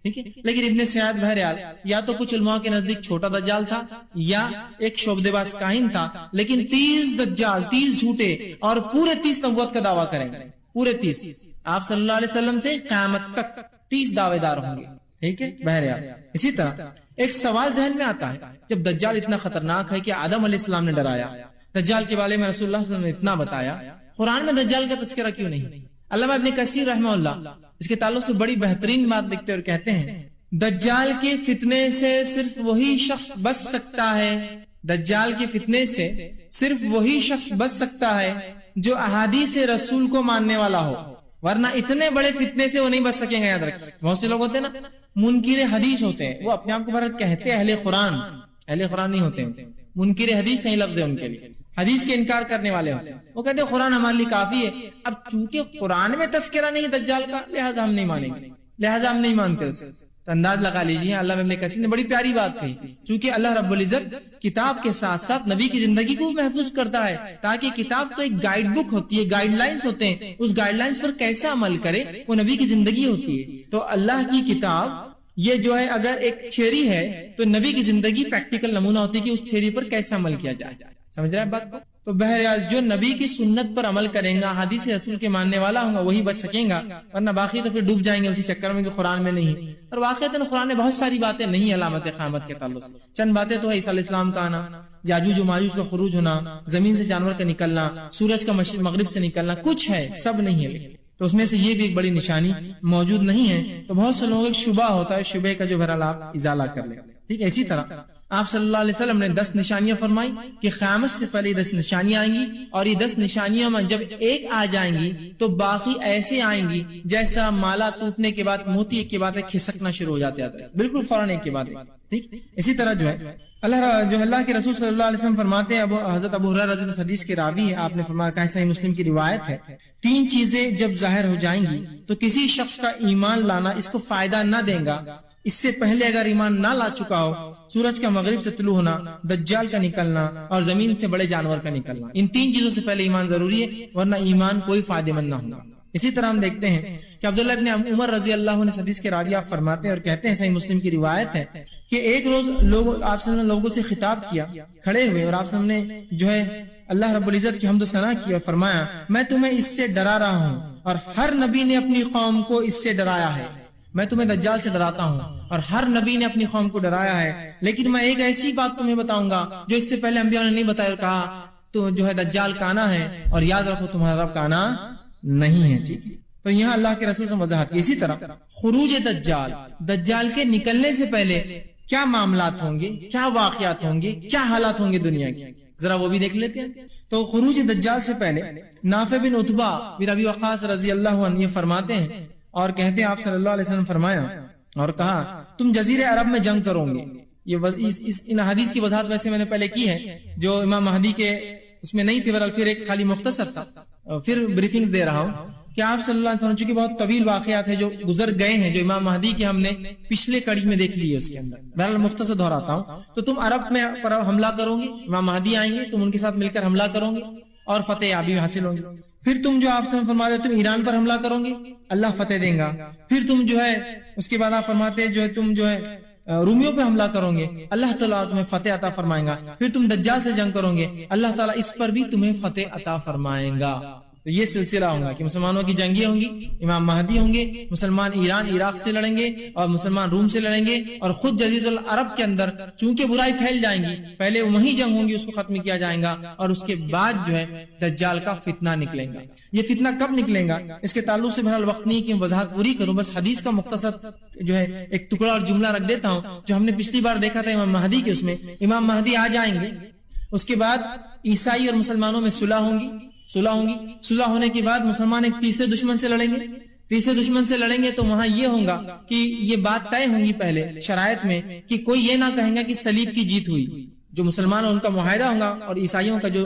ٹھیک ہے، لیکن ابن سیاد بہرحال یا تو کچھ علماء کے نزدیک چھوٹا دجال تھا یا ایک شعبدے باز کاہن تھا. لیکن 30 دجال، 30 جھوٹے، اور پورے 30 نبوت کا دعویٰ کریں گے، پورے 30. آپ صلی اللہ علیہ وسلم سے قیامت تک 30 دعوے دار ہوں گے. ٹھیک ہے، بہرحال اسی طرح ایک سوال ذہن میں آتا ہے، جب دجال اتنا خطرناک ہے کہ آدم علیہ السلام نے ڈرایا، دجال کے بارے میں رسول اللہ صلی اللہ علیہ وسلم نے اتنا بتایا، قرآن میں دجال کا تذکرہ کیوں نہیں؟ علامہ ابن کثیر رحمہ اللہ اس کے تعلق سے بڑی بہترین بات لکھتے اور کہتے ہیں، دجال کے فتنے سے صرف وہی شخص بچ سکتا ہے، دجال کے فتنے سے صرف وہی شخص بچ سکتا ہے جو احادیث رسول کو ماننے والا ہو، ورنہ اتنے بڑے فتنے سے وہ نہیں بچ سکیں گے. یاد رکھیں، بہت سے لوگ ہوتے ہیں نا منکر حدیث ہوتے ہیں، وہ اپنے آپ کو بھارت کہتے ہیں اہل قرآن، اہل قرآن نہیں ہوتے، منکر حدیث صحیح لفظ ہے ان کے لیے، حدیث کے انکار کرنے والے ہوتے ہیں. وہ کہتے ہیں قرآن ہمارے لیے کافی ہے. اب چونکہ قرآن میں تذکرہ نہیں دجال کا، لہٰذا ہم نہیں مانیں گے، لہٰذا ہم نہیں مانتے اسے. تو انداز لگا لیجیے، اللہ ابن کثیر نے بڑی پیاری بات کہی، چونکہ اللہ رب العزت کتاب کے ساتھ ساتھ نبی کی زندگی کو محفوظ کرتا ہے، تاکہ کتاب تو ایک گائیڈ بک ہوتی ہے، گائیڈ لائنز ہوتے ہیں، اس گائیڈ لائنز پر کیسا عمل کرے وہ نبی کی زندگی ہوتی ہے. تو اللہ کی کتاب یہ جو ہے اگر ایک تھیوری ہے تو نبی کی زندگی پریکٹیکل نمونہ ہوتی ہے کہ اس تھیوری پر کیسا عمل کیا جائے. سمجھ رہے ہیں بات کو؟ تو بہرحال جو نبی کی سنت پر عمل کریں گا، حدیث رسول کے ماننے والا ہوں گا، وہی بچ سکیں گا، ورنہ باقی تو پھر ڈوب جائیں گے اسی چکر میں کہ قرآن میں نہیں. اور واقعتاً قرآن میں بہت ساری باتیں نہیں علامت قیامت کے تعلق سے. چند باتیں تو ہے، عیسیٰ علیہ السلام کا آنا، یاجوج و ماجوج کا خروج ہونا، زمین سے جانور کا نکلنا، سورج کا مشرق مغرب سے نکلنا، کچھ ہے، سب نہیں ہے. تو اس میں سے یہ بھی ایک بڑی نشانی موجود نہیں ہے. تو بہت سے لوگوں کو ایک شبہ ہوتا ہے، شبہ کا جو بہرحال آپ ازالہ کر لیں. ٹھیک ہے، اسی طرح آپ صلی اللہ علیہ وسلم نے 10 نشانیاں فرمائی کہ قیامت سے پہلے 10 نشانیاں آئیں گی، اور یہ 10 نشانیاں میں جب ایک آ جائیں گی تو باقی ایسے آئیں گی جیسا مالا ٹوٹنے کے بعد موتی ایک کے بعد کھسکنا شروع ہو جاتے ہیں، بالکل فوراً ایک کے بعد. ٹھیک، اسی طرح جو ہے اللہ کے رسول صلی اللہ علیہ وسلم فرماتے ہیں، حضرت ابو ہریرہ رضی اللہ عنہ حدیث کے راوی ہے، آپ نے فرمایا کہ صحیح مسلم کی روایت ہے، 3 چیزیں جب ظاہر ہو جائیں گی تو کسی شخص کا ایمان لانا اس کو فائدہ نہ دے گا. اس سے پہلے اگر ایمان نہ لا چکا ہو، سورج کا مغرب سے طلوع ہونا، دجال کا نکلنا، اور زمین سے بڑے جانور کا نکلنا، ان 3 چیزوں سے پہلے ایمان ضروری ہے، ورنہ ایمان کوئی فائدہ مند نہ ہوگا. اسی طرح ہم دیکھتے ہیں کہ عبداللہ ابن عمر رضی اللہ عنہ حدیث کے راوی آپ فرماتے ہیں اور کہتے ہیں، صحیح مسلم کی روایت ہے کہ ایک روز آپ صلی اللہ علیہ وسلم نے لوگوں سے خطاب کیا کھڑے ہوئے، اور آپ صلی اللہ علیہ وسلم نے جو ہے اللہ رب العزت کی حمد و ثنا کی اور فرمایا، میں تمہیں اس سے ڈرا رہا ہوں، اور ہر نبی نے اپنی قوم کو اس سے ڈرایا ہے. میں تمہیں دجال سے ڈراتا ہوں اور ہر نبی نے اپنی قوم کو ڈرایا ہے، لیکن میں ایک ایسی بات تمہیں بتاؤں گا جو اس سے پہلے انبیاء نے نہیں بتایا، اور کہا تو جو ہے دجال کا آنا ہے، اور یاد رکھو تمہارا رب کا آنا نہیں ہے. ٹھیک، تو یہاں اللہ کے رسول سے وضاحت کی. اسی طرح خروج دجال، دجال کے نکلنے سے پہلے کیا معاملات ہوں گے، کیا واقعات ہوں گے، کیا حالات ہوں گے دنیا کی، ذرا وہ بھی دیکھ لیتے ہیں. تو خروج دجال سے پہلے نافع بن عتبہ بن ابی وقاص رضی اللہ عنہ یہ فرماتے ہیں اور کہتے ہیں، آپ صلی اللہ علیہ وسلم فرمایا اور کہا، تم جزیرے عرب میں جنگ کرو گے. ان حدیث کی وضاحت ویسے میں نے پہلے کی ہے، جو امام مہدی کے اس میں نہیں تھی، پھر ایک خالی مختصر سا پھر بریفنگز دے رہا ہوں کہ آپ صلی اللہ علیہ وسلم، چونکہ بہت طویل واقعات ہیں جو گزر گئے ہیں، جو امام مہدی کے ہم نے پچھلے کڑی میں دیکھ لی ہے اس کے اندر، بہرحال مختصر دہراتا ہوں. تو تم عرب میں پر حملہ کرو گے، امام مہدی آئیں گے، تم ان کے ساتھ مل کر حملہ کرو گے اور فتح یابی حاصل ہوگی. پھر تم جو آپ سے فرماتے تم ایران پر حملہ کرو گے، اللہ فتح دیں گا. پھر تم جو ہے اس کے بعد آپ فرماتے جو ہے تم جو ہے رومیوں پہ حملہ کرو گے، اللہ تعالیٰ تمہیں فتح عطا فرمائیں گا. پھر تم دجال سے جنگ کرو گے، اللہ تعالیٰ اس پر بھی تمہیں فتح عطا فرمائیں گا. تو یہ سلسلہ ہوگا کہ مسلمانوں کی جنگیں ہوں گی، امام مہدی ہوں گے، مسلمان ایران عراق سے لڑیں گے اور مسلمان روم سے لڑیں گے، اور خود جزیرۃ العرب کے اندر چونکہ برائی پھیل جائیں گی، پہلے وہی جنگ ہوں گی، اس کو ختم کیا جائے گا، اور اس کے بعد جو ہے دجال کا فتنہ نکلے گا. یہ فتنہ کب نکلے گا اس کے تعلق سے بہرحال وقت نہیں کہ میں وضاحت پوری کروں، بس حدیث کا مختصر جو ہے ایک ٹکڑا اور جملہ رکھ دیتا ہوں جو ہم نے پچھلی بار دیکھا تھا امام مہدی کے. اس میں امام مہدی آ جائیں گے، اس کے بعد عیسائی اور مسلمانوں میں صلح ہوگی. صلح ہونے کے بعد مسلمان ایک تیسرے دشمن سے لڑیں گے تو وہاں یہ ہوگا کہ یہ بات طے ہوں گی پہلے شرائط میں کہ کوئی یہ نہ کہیں گا کہ صلیب کی جیت ہوئی. جو مسلمان ان کا معاہدہ ہوگا اور عیسائیوں کا جو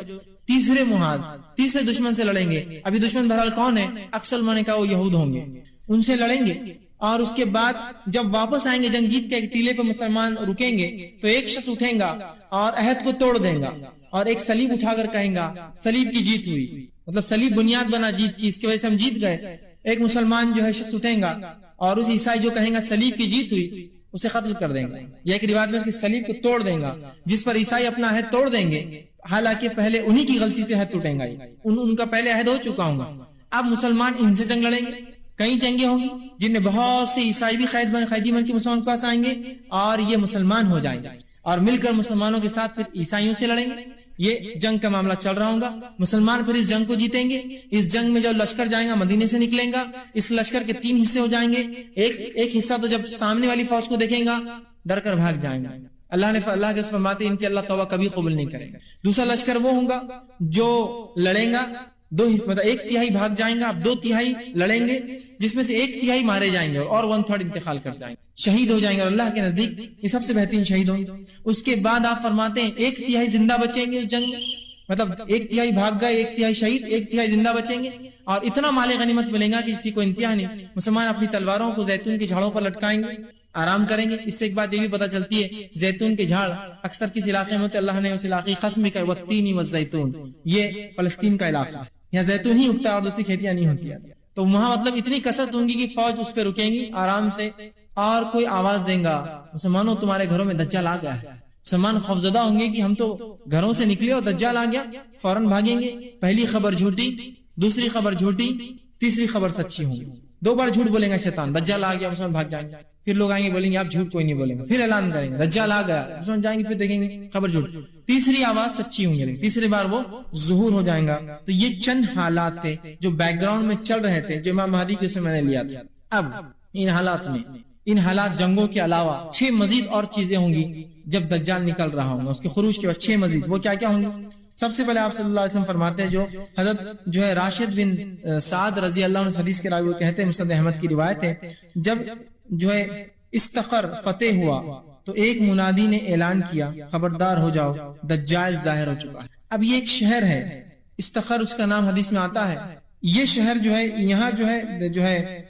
تیسرے محاذ تیسرے دشمن سے لڑیں گے. ابھی دشمن بہرحال کون ہے؟ اکثر میں نے کہا وہ یہود ہوں گے، ان سے لڑیں گے. اور اس کے بعد جب واپس آئیں گے جنگ جیت کے، ایک ٹیلے پہ مسلمان رکیں گے تو ایک شخص اٹھیں گا اور عہد کو توڑ دیں گا اور ایک صلیب اٹھا کر کہیں گا صلیب کی جیت ہوئی، مطلب صلیب بنیاد بنا جیت کی، اس کی وجہ سے ہم جیت گئے. ایک مسلمان جو ہے شخص اٹھیں گا اور اس عیسائی جو کہیں گا صلیب کی جیت ہوئی اسے قتل کر دیں گے. یہ ایک روایت میں اس کی صلیب کو توڑ دیں گا، جس پر عیسائی اپنا عہد توڑ دیں گے، حالانکہ پہلے انہی کی غلطی سے عہد ٹوٹیں گا، ان کا پہلے عہد ہو چکا ہوں گا. اب مسلمان ان سے جنگ لڑیں گے. کئی جنگیں ہوں گی جن میں بہت سے عیسائی بھی قیدی بن کے مسلمان کے پاس آئیں گے اور یہ مسلمان ہو جائیں گے اور مل کر مسلمانوں کے ساتھ پھر عیسائیوں سے لڑیں گے. یہ جنگ کا معاملہ چل رہا ہوگا. مسلمان پھر اس جنگ کو جیتیں گے. اس جنگ میں جو لشکر جائیں گا مدینے سے نکلیں گا. اس لشکر کے 3 حصے ہو جائیں گے. ایک حصہ تو جب سامنے والی فوج کو دیکھیں گا ڈر کر بھاگ جائیں گا. اللہ کے فرماتے ہیں ان کی اللہ توبہ کبھی قبول نہیں کرے گا. دوسرا لشکر وہ ہوگا جو لڑیں گا، مطلب 1/3 بھاگ جائیں گا، اب 2/3 لڑیں گے، جس میں سے 1/3 مارے جائیں گے اور 1/3 انتقال کر جائیں گے، شہید ہو جائیں گے اور اللہ کے نزدیک یہ سب سے بہترین شہید ہوں گے. اس کے بعد آپ فرماتے ہیں 1/3 زندہ بچیں گے اس جنگ میں، مطلب 1/3 بھاگ گئے، 1/3 شہید، 1/3 زندہ بچیں گے اور اتنا مال غنیمت ملے گا کہ کسی کو انتہا نہیں. مسلمان اپنی تلواروں کو زیتون کے جھاڑوں پر لٹکائیں گے، آرام کریں گے. اس سے ایک بات یہ بھی پتہ چلتی ہے زیتون کے جھاڑ اکثر کس علاقے میں ہوتے، اللہ نے اس علاقے قسم کا والتین والزیتون، یہ فلسطین کا علاقہ ہے، یہاں زیتون ہی اگتا ہے اور دوسری کھیتیاں نہیں ہوتی. تو وہاں مطلب اتنی کثرت ہوں گی کہ فوج اس پہ رکیں گی آرام سے اور کوئی آواز دیں گا مسلمانوں تمہارے گھروں میں دجال آ گیا ہے. مسلمان خوفزدہ ہوں گے کہ ہم تو گھروں سے نکلے اور دجال آ گیا، فوراً بھاگیں گے. پہلی خبر جھوٹی، دوسری خبر جھوٹی، تیسری خبر سچی ہوں گی. 2 بار جھوٹ بولیں گا شیطان، دجال آ گیا، مسلمان بھاگ جائیں گے. پھر لوگ آئیں گے بولیں گے آپ جھوٹ کوئی نہیں بولیں گے، پھر اعلان کریں گے دجال آ گیا، مسلمان جائیں گے، پھر دیکھیں گے خبر جھوٹ، تیسری آواز سچی ہوں گی، تیسری بار وہ ظہور ہو جائیں گا. تو یہ چند حالات تھے جو بیک گراؤنڈ میں چل رہے تھے جو امام مہدی کے سے میں نے لیا تھا. اب ان حالات جنگوں کے علاوہ 6 مزید اور چیزیں ہوں گی جب دجال نکل رہا ہوں گا، اس کے خروج کے بعد 6 مزید. وہ کیا کیا ہوں گی؟ سب سے پہلے آپ صلی اللہ علیہ وسلم فرماتے ہیں جو حضرت جو ہے راشد بن سعد رضی اللہ عنہ حدیث کے راوی کہتے ہیں، مسند احمد کی روایت ہے، جب جو ہے استخر فتح ہوا تو ایک منادی نے اعلان کیا خبردار ہو جاؤ دجال ظاہر ہو چکا ہے. اب یہ ایک شہر ہے استخر، اس کا نام حدیث میں آتا ہے. یہ شہر جو ہے یہاں جو ہے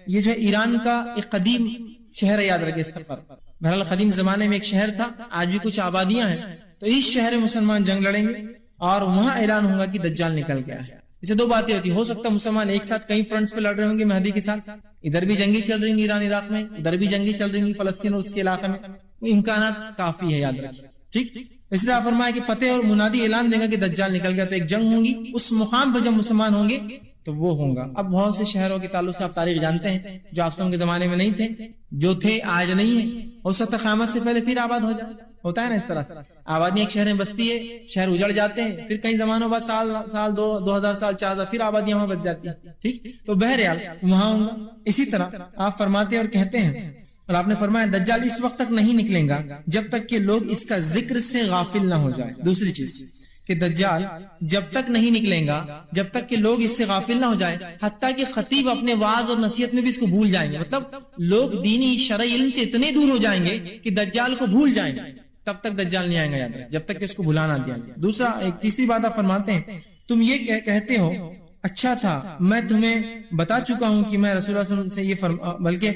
یہ جو ہے ایران کا ایک قدیم شہر ہے، یاد رکھیں استخر. بہرحال قدیم زمانے میں ایک شہر تھا، آج بھی کچھ آبادیاں ہیں. تو اس شہر میں مسلمان جنگ لڑیں گے اور وہاں اعلان ہوگا کہ دجال نکل گیا ہے. اسے 2 باتیں ہوتی، ہو سکتا ہے مسلمان ایک ساتھ کئی فرنٹس پہ لڑ رہے ہوں گے مہدی کے ساتھ، ادھر بھی جنگی چل رہی ہیں ایران عراق میں، ادھر بھی جنگی چل رہی ہیں فلسطین اور اس کے علاقے میں. امکانات کافی ہے، یاد رکھیں. ٹھیک، اس لیے آپ فرمایا کہ فتح اور منادی اعلان دے گا کہ دجال نکل گیا، تو ایک جنگ ہوگی. اس مقام پر جب مسلمان ہوں گے تو وہ ہوں گا. اب بہت سے شہروں کے تعلق سے آپ تاریخ جانتے ہیں جو آپ کے زمانے میں نہیں تھے، جو تھے آج نہیں ہیں، ہو سکتا قیامت سے پہلے پھر آباد ہو جائے. ہوتا ہے نا اس طرح سے، آبادی ایک شہر میں بستی ہے، شہر اجڑ جاتے ہیں، پھر کئی زمانوں بعد سال 2000 سال 4000 پھر آبادیاں وہاں بس جاتی ہیں. ٹھیک، تو بہرحال وہاں ہوں گا. اسی طرح آپ فرماتے اور کہتے ہیں، اور آپ نے فرمایا دجال اس وقت تک نہیں نکلے گا جب تک کہ لوگ اس کا ذکر سے غافل نہ ہو جائے. دوسری چیز کہ دجال جب تک نہیں نکلے گا جب تک کہ لوگ اس سے غافل نہ ہو جائے، حتیٰ کہ خطیب اپنے وعظ اور نصیحت میں بھی اس کو بھول جائیں گے. مطلب لوگ دینی شرعی علم سے اتنے دور ہو جائیں گے کہ دجال کو بھول جائیں گے، تب تک دجال نہیں آئے گا، یاد رکھیں، جب تک کہ اس کو بھلانا دیا جائے. دوسرا ایک تیسری بات آپ فرماتے ہیں، تم یہ کہتے ہو اچھا تھا، میں تمہیں بتا چکا ہوں کہ میں رسول اللہ صلی اللہ علیہ وسلم سے یہ بلکہ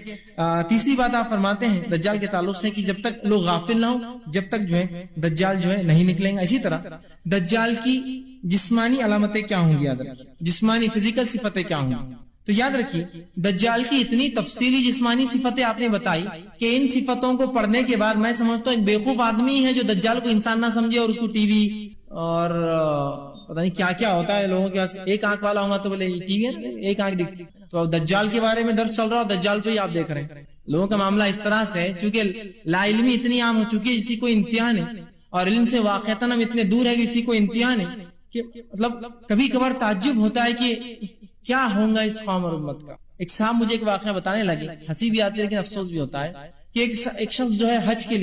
تیسری بات آپ فرماتے ہیں دجال کے تعلق سے کہ جب تک لوگ غافل نہ ہوں جب تک جو ہے دجال جو ہے نہیں نکلیں گا. اسی طرح دجال کی جسمانی علامتیں کیا ہوں گی، یاد رکھیے جسمانی فزیکل صفتیں کیا ہوں گی. تو یاد رکھیے دجال کی اتنی تفصیلی جسمانی صفتیں آپ نے بتائی کہ ان صفتوں کو پڑھنے کے بعد میں سمجھتا ہوں ایک بیوقوف آدمی ہے جو دجال کو انسان نہ سمجھے اور اس کو ٹی وی اور پتہ نہیں کیا کیا ہوتا ہے لوگوں کے پاس. ایک آنکھ والا ہوگا تو بولے ٹی وی ہے ایک آنکھ دکھتی. تو دجال کے بارے میں درس چل رہا اور دجال پہ ہی آپ دیکھ رہے ہیں. لوگوں کا معاملہ اس طرح سے ہے چونکہ لا علمی اتنی عام ہو چکی ہے جسی کو انتہا نہیں، اور علم سے واقعتاً ہم اتنے دور ہے کہ کسی کو انتہا نہیں کہ مطلب کبھی کبھار تعجب ہوتا ہے کہ کیا ہوگا اس قوم اور امت کا. ایک صاحب مجھے ایک واقعہ بتانے لگے، ہنسی بھی آتی ہے لیکن افسوس بھی ہوتا ہے کہ ایک شخص جو ہے حج کے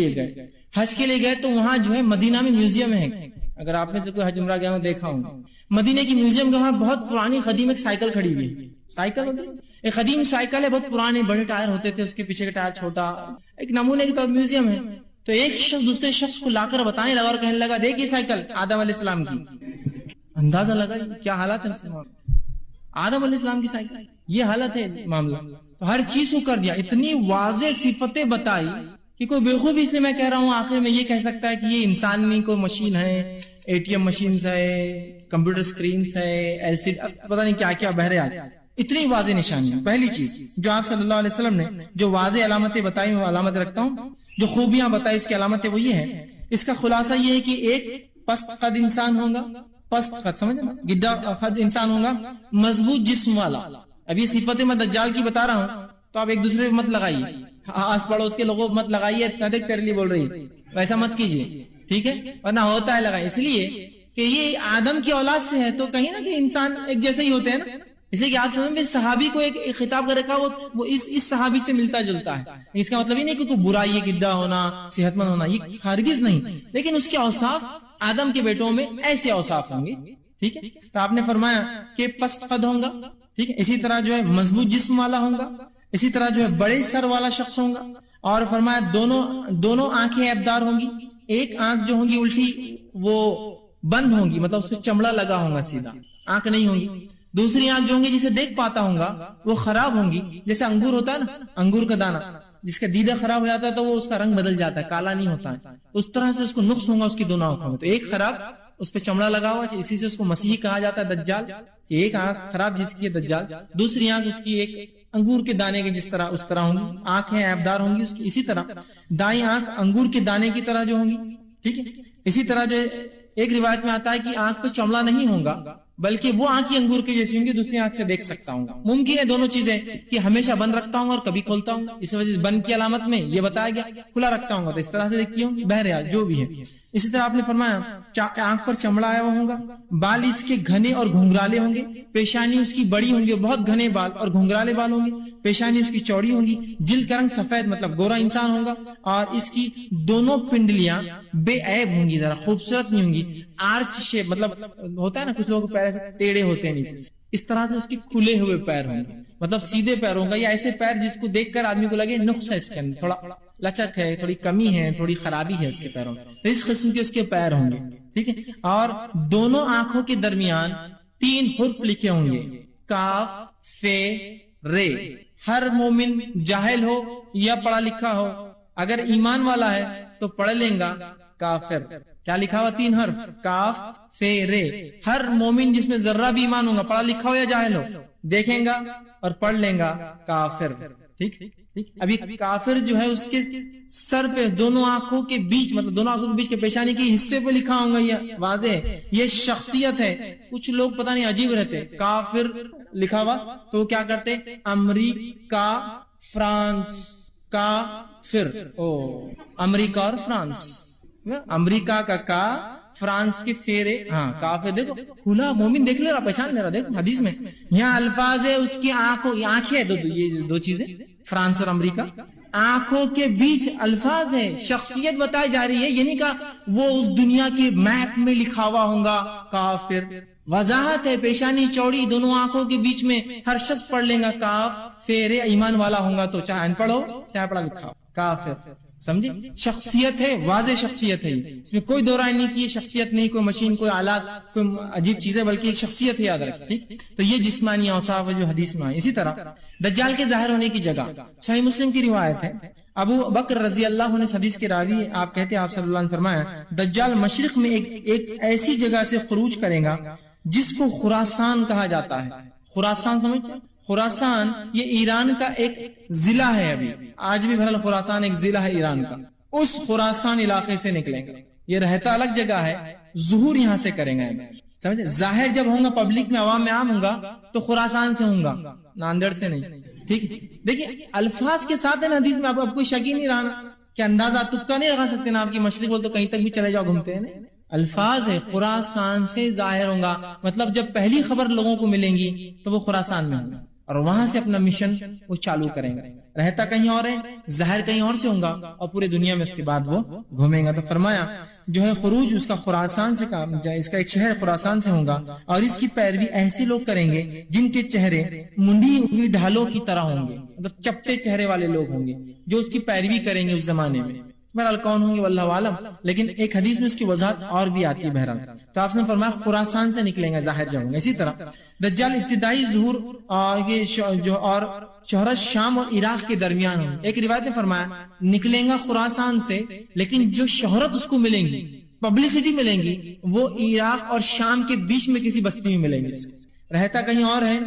لیے گئے تو وہاں جو ہے مدینہ میں میوزیم ہے. اگر آپ نے سے کوئی حج عمرہ گیا ہو دیکھا ہوں، مدینہ کی میوزیم کے وہاں بہت پرانی قدیم ایک سائیکل کھڑی ہوئی ہے. سائیکل ایک قدیم سائیکل ہے، بہت پرانے بڑے ٹائر ہوتے تھے، اس کے پیچھے کا ٹائر چھوٹا، ایک نمونے کے طور میوزیم ہے. تو ایک شخص دوسرے شخص کو لا کر بتانے لگا اور کہنے لگا دیکھیے سائیکل آدم علیہ السلام کی. اندازہ لگا کیا حالات ہے آدم علیہ السلام کی سائیکل، یہ حالت ہے معاملہ. تو ہر چیز کو کر دیا، اتنی واضح صفتیں بتائی کہ کوئی بیوقوف اس لیے میں کہہ رہا ہوں آخر میں یہ کہہ سکتا ہے کہ یہ انسان نہیں کوئی مشین ہے، اے ٹی ایم مشینز ہے، کمپیوٹر سکرینز ہے، ایل سی ڈی، پتہ نہیں کیا کیا. بہرحال اتنی واضح نشانیاں. پہلی چیز جو آپ صلی اللہ علیہ وسلم نے جو واضح علامتیں بتائی وہ علامت رکھتا ہوں، جو خوبیاں بتائی اس کی علامتیں وہ یہ ہے. اس کا خلاصہ یہ ہے کہ ایک پست قد انسان ہوگا، پست قد سمجھنا گڈا قد انسان ہوگا، مضبوط جسم والا. اب یہ صفتیں میں دجال کی بتا رہا ہوں تو آپ ایک دوسرے پہ مت لگائیے، آس پڑوس کے لوگوں مت لگائیے دیکھ تیرے لیے بول رہی ویسا مت کیجیے، ٹھیک ہے، ورنہ ہوتا ہے لگائیں. اس لیے کہ یہ آدم کی اولاد سے ہے تو کہیں نہ کہ انسان ایک جیسے ہی ہوتے ہیں نا. اس لیے کہ آپ سمجھ صحابی کو ایک خطاب کر رکھا وہ اس صحابی سے ملتا جلتا ہے. اس کا مطلب یہ نہیں کہ کوئی برائی ہے، گڈا ہونا، صحت مند ہونا، یہ ہرگز نہیں، لیکن اس کے اوصاف آدم کے بیٹوں میں ایسے اوصاف ہوں گے. ٹھیک ہے، تو آپ نے فرمایا کہ پست قد ہوں گا، ٹھیک ہے، اسی طرح جو ہے مضبوط جسم والا ہوں گا، اسی طرح جو ہے بڑے سر والا شخص ہوں گا، اور فرمایا دونوں آنکھیں عیبدار ہوں گی. ایک آنکھ جو ہوں گی الٹی وہ بند ہوں گی، مطلب اس پہ چمڑا لگا ہوگا، سیدھا آنکھ نہیں ہوگی. دوسری آنکھ جو ہوں گی جسے دیکھ پاتا ہوں گا وہ خراب ہوں گی، جیسے انگور ہوتا ہے نا، انگور کا دانا جس کا دیدہ خراب ہو جاتا ہے تو وہ اس کا رنگ بدل جاتا ہے، کالا نہیں ہوتا ہے. اس طرح سے اس کو نقص ہوگا اس کی دونوں آنکھوں میں. تو ایک خراب اس پہ چمڑا لگا ہوا، اسی سے اس کو مسیح کہا جاتا ہے دجال. ایک آنکھ خراب جس کی ہے دجال، دوسری آنکھ اس کی ایک انگور کے دانے کے جس طرح اس طرح ہوں گی، آنکھیں عیبدار ہوں گی اس کی. اسی طرح دائیں آنکھ انگور کے دانے کی طرح جو ہوں گی، ٹھیک ہے. اسی طرح جو ایک روایت میں آتا ہے کہ آنکھ پہ چمڑا نہیں ہوگا بلکہ وہ آنکھ انگور کی جیسی ہوں گی، دوسری آنکھ سے دیکھ سکتا ہوں. ممکن ہے دونوں چیزیں کہ ہمیشہ بند رکھتا ہوں اور کبھی کھولتا ہوں، اس وجہ سے بند کی علامت میں یہ بتایا گیا، کھلا رکھتا ہوں تو اس طرح سے دیکھتی ہوں. بہرحال جو بھی ہے. اسی طرح آپ نے فرمایا آنکھ پر چمڑا آیا ہوا ہوگا، بال اس کے گھنے اور گھنگرالے ہوں گے، پیشانی اس کی بڑی ہوں گی، بہت گھنے بال اور گھنگرالے بال ہوں گے، پیشانی اس کی چوڑی ہوں گی، جلد کا رنگ سفید مطلب گورا انسان ہوگا، اور اس کی دونوں پنڈلیاں بے عیب ہوں گی، ذرا خوبصورت نہیں ہوں گی. آرچ شیپ مطلب ہوتا ہے نا کچھ لوگوں کے پیر ایسے ٹیڑے ہوتے ہیں نیچے، اس طرح سے اس کے کھلے ہوئے پیر ہوں گے، مطلب سیدھے پیر ہوں گا، یا ایسے پیر جس کو دیکھ کر آدمی کو لگے نقص ہے اس کے اندر، تھوڑا لچک ہے، تھوڑی کمی ہے، تھوڑی خرابی ہے اس کے پیروں میں، تو اس قسم کے اس کے پیر ہوں گے. ٹھیک ہے، اور دونوں آنکھوں کے درمیان 3 حرف لکھے ہوں گے، کاف فے رے. ہر مومن جاہل ہو یا پڑھا لکھا ہو اگر ایمان والا ہے تو پڑھ لیں گا کافر. کیا لکھا ہوا 3 حرف کاف فے رے. ہر مومن جس میں ذرہ بھی ایمان ہوگا پڑھا لکھا ہو یا جاہل ہو دیکھیں گا اور پڑھ لیں گا کافر. ٹھیک. ابھی کافر جو ہے اس کے سر پہ دونوں آنکھوں کے بیچ مطلب دونوں آنکھوں کے بیچ کے پیشانی کے حصے پہ لکھا ہوگا، یہ واضح یہ شخصیت ہے. کچھ لوگ پتہ نہیں عجیب رہتے، کافر لکھا ہوا تو وہ کیا کرتے امریکہ فرانس کافر. امریکہ اور فرانس، امریکہ کا فرانس کے فیرے ہاں کافر. دیکھو کھلا مومن دیکھ لے رہا پہچان لے رہا. دیکھو حدیث میں یہاں الفاظ ہے اس کی آنکھیں یہ 2 چیزیں فرانس اور امریکہ، آنکھوں کے بیچ الفاظ ہے، شخصیت بتائی جا رہی ہے. یہ نہیں کہا وہ اس دنیا کے میپ میں لکھا ہوا ہوگا کافر. وضاحت ہے، پیشانی چوڑی، دونوں آنکھوں کے بیچ میں ہر شخص پڑھ لیں گا کاف فیرے. ایمان والا ہوگا تو چاہے ان پڑھ ہو چاہے پڑھا لکھا ہو کافر. سمجھے؟ شخصیت ہے، واضح شخصیت ہے، اس میں کوئی دو رائے نہیں کہ یہ شخصیت نہیں، کوئی مشین، کوئی آلات، کوئی عجیب چیز ہے، بلکہ ایک شخصیت ہے، یاد رکھیں، ٹھیک؟ تو یہ جسمانی اوصاف ہے جو حدیث میں آئے. اسی طرح دجال کے ظاہر ہونے کی جگہ، صحیح مسلم کی روایت ہے، ابو بکر رضی اللہ عنہ حدیث کے راوی، آپ کہتے ہیں آپ صلی اللہ علیہ وسلم فرمایا دجال مشرق میں ایک ایسی جگہ سے خروج کرے گا جس کو خراسان کہا جاتا ہے. خراسان سمجھتے ہیں؟ خراسان یہ ایران کا ایک ضلع ہے، ابھی آج بھی بہرحال خراسان ایک ضلع ہے ایران کا. اس خراسان علاقے سے نکلیں گے، یہ رہتا الگ جگہ ہے، ظہور یہاں سے کریں گے. سمجھے؟ ظاہر جب ہوں گا پبلک میں، عوام میں عام ہوں گا تو خراسان سے ہوں گا، ناندیڑ سے نہیں. ٹھیک، دیکھیں الفاظ کے ساتھ ہے نا حدیث میں، آپ کوئی شک ہی نہیں رہا کہ اندازہ تکا نہیں لگا سکتے نا، آپ کی مشرق بول تو کہیں تک بھی چلے جاؤ گھومتے ہیں. الفاظ ہے خراسان سے ظاہر ہوں گا، مطلب جب پہلی خبر لوگوں کو ملیں گی تو وہ خراسان میں ہوں گا اور وہاں سے اپنا مشن وہ چالو کریں گے. رہتا کہیں اور ہے، ظاہر کہیں اور سے ہوں گا اور پورے دنیا میں اس کے بعد وہ گھومیں گا. تو فرمایا جو ہے خروج اس کا خراسان سے، اس کا ایک شہر خراسان سے ہوگا اور اس کی پیروی ایسے لوگ کریں گے جن کے چہرے منڈی ہوئی ڈھالوں کی طرح ہوں گے، مطلب چپٹے چہرے والے لوگ ہوں گے جو اس کی پیروی کریں گے اس زمانے میں. بہرحال کون ہوں گے واللہ عالم، لیکن ایک حدیث میں اس کی وضاحت اور بھی آتی ہے. بہرحال تو آپ نے فرمایا خراسان سے نکلیں گے، ظاہر جب ہوں گے. اسی طرح دجال ابتدائی ظہور اور شہرت شام اور عراق کے درمیان ہوں. ایک روایت میں فرمایا نکلیں گا خراسان سے، لیکن جو شہرت اس کو ملیں گی، پبلسٹی ملیں گی، وہ عراق اور شام کے بیچ میں کسی بستی میں ملیں گی. رہتا کہیں اور ہے،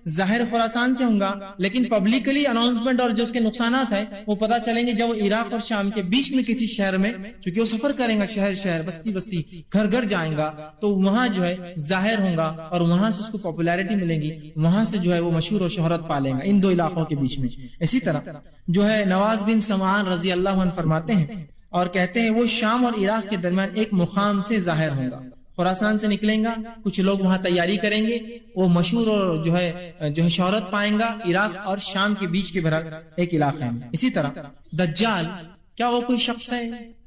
ظاہر خراسان سے ہوں گا، لیکن پبلکلی اناؤنسمنٹ اور جو اس کے نقصانات ہیں وہ پتا چلیں گے جب وہ عراق اور شام کے بیچ میں کسی شہر میں، چونکہ وہ سفر کریں گا، شہر شہر، بستی بستی، گھر گھر جائیں گا، تو وہاں جو ہے ظاہر ہوں گا اور وہاں سے اس کو پاپولیرٹی ملے گی، وہاں سے جو ہے وہ مشہور اور شہرت پالیں گا ان دو علاقوں کے بیچ میں. اسی طرح جو ہے نواز بن سمعان رضی اللہ عنہ فرماتے ہیں اور کہتے ہیں وہ شام اور عراق کے درمیان ایک مقام سے ظاہر ہوں گا. خراسان سے نکلیں گا، کچھ لوگ وہاں تیاری کریں گے، وہ مشہور اور جو ہے شہرت پائیں گا عراق اور شام کے بیچ کے ایک علاقے میں. اسی طرح دجال کیا وہ کوئی شخص ہے؟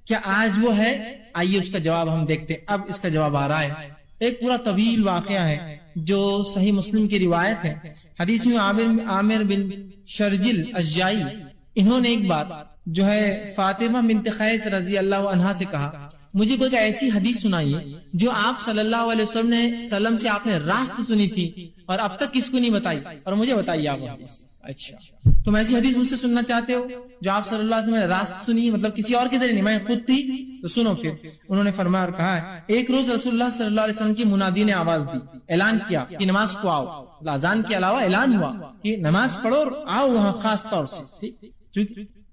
کیا آج وہ ہے؟ آئیے اس کا جواب ہم دیکھتے ہیں. اب اس کا جواب آ رہا ہے، ایک پورا طویل واقعہ ہے جو صحیح مسلم کی روایت ہے. حدیث میں عامر بن شرجل اشجعی، انہوں نے ایک بار جو ہے فاطمہ بنت قیس رضی اللہ عنہا سے کہا مجھے کوئی ایسی حدیث سنائیے جو آپ صلی اللہ علیہ وسلم سے آپ نے راست سنی تھی اور اب تک کس کو نہیں بتائی، اور مجھے بتائیے آپ حدیث. اچھا، تم ایسی حدیث مجھ سے سننا چاہتے ہو جو آپ صلی اللہ علیہ وسلم نے راست سنی، مطلب کسی اور کے ذریعے نہیں، میں خود تھی، تو سنو. پھر انہوں نے فرمایا اور کہا ایک روز رسول اللہ صلی اللہ علیہ وسلم کی منادی نے آواز دی، اعلان کیا کہ نماز کو آؤ. اذان کے علاوہ اعلان ہوا کہ نماز پڑھو اور آؤ وہاں خاص طور سے.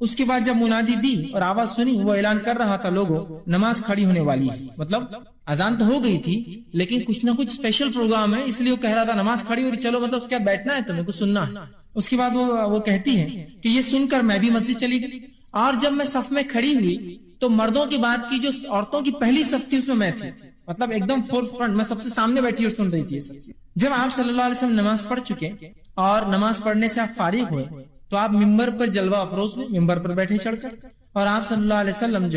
اس کے بعد جب منادی دی اور آواز سنی، وہ اعلان کر رہا تھا لوگوں نماز کھڑی ہونے والی ہے. مطلب اذان تو ہو گئی تھی لیکن کچھ نہ کچھ اسپیشل پروگرام ہے، اس لیے وہ کہہ رہا تھا نماز کھڑی ہو رہی، چلو مطلب اس کے بعد بیٹھنا ہے، تمہیں کچھ سننا ہے. اس کے بعد وہ کہتی ہے کہ یہ سن کر میں بھی مسجد چلی گئی، اور جب میں صف میں کھڑی ہوئی تو مردوں کی بات کی جو عورتوں کی پہلی صف تھی اس میں تھی، مطلب ایک دم فور فرنٹ، میں سب سے سامنے بیٹھی اور سن رہی تھی. جب آپ صلی اللہ علیہ وسلم نماز پڑھ چکے اور نماز پڑھنے سے آپ فارغ ہوئے تو آپ ممبر پر جلوہ افروز ہوئے، ممبر پر بیٹھے چڑھ کر، اور آپ صلی اللہ علیہ وسلم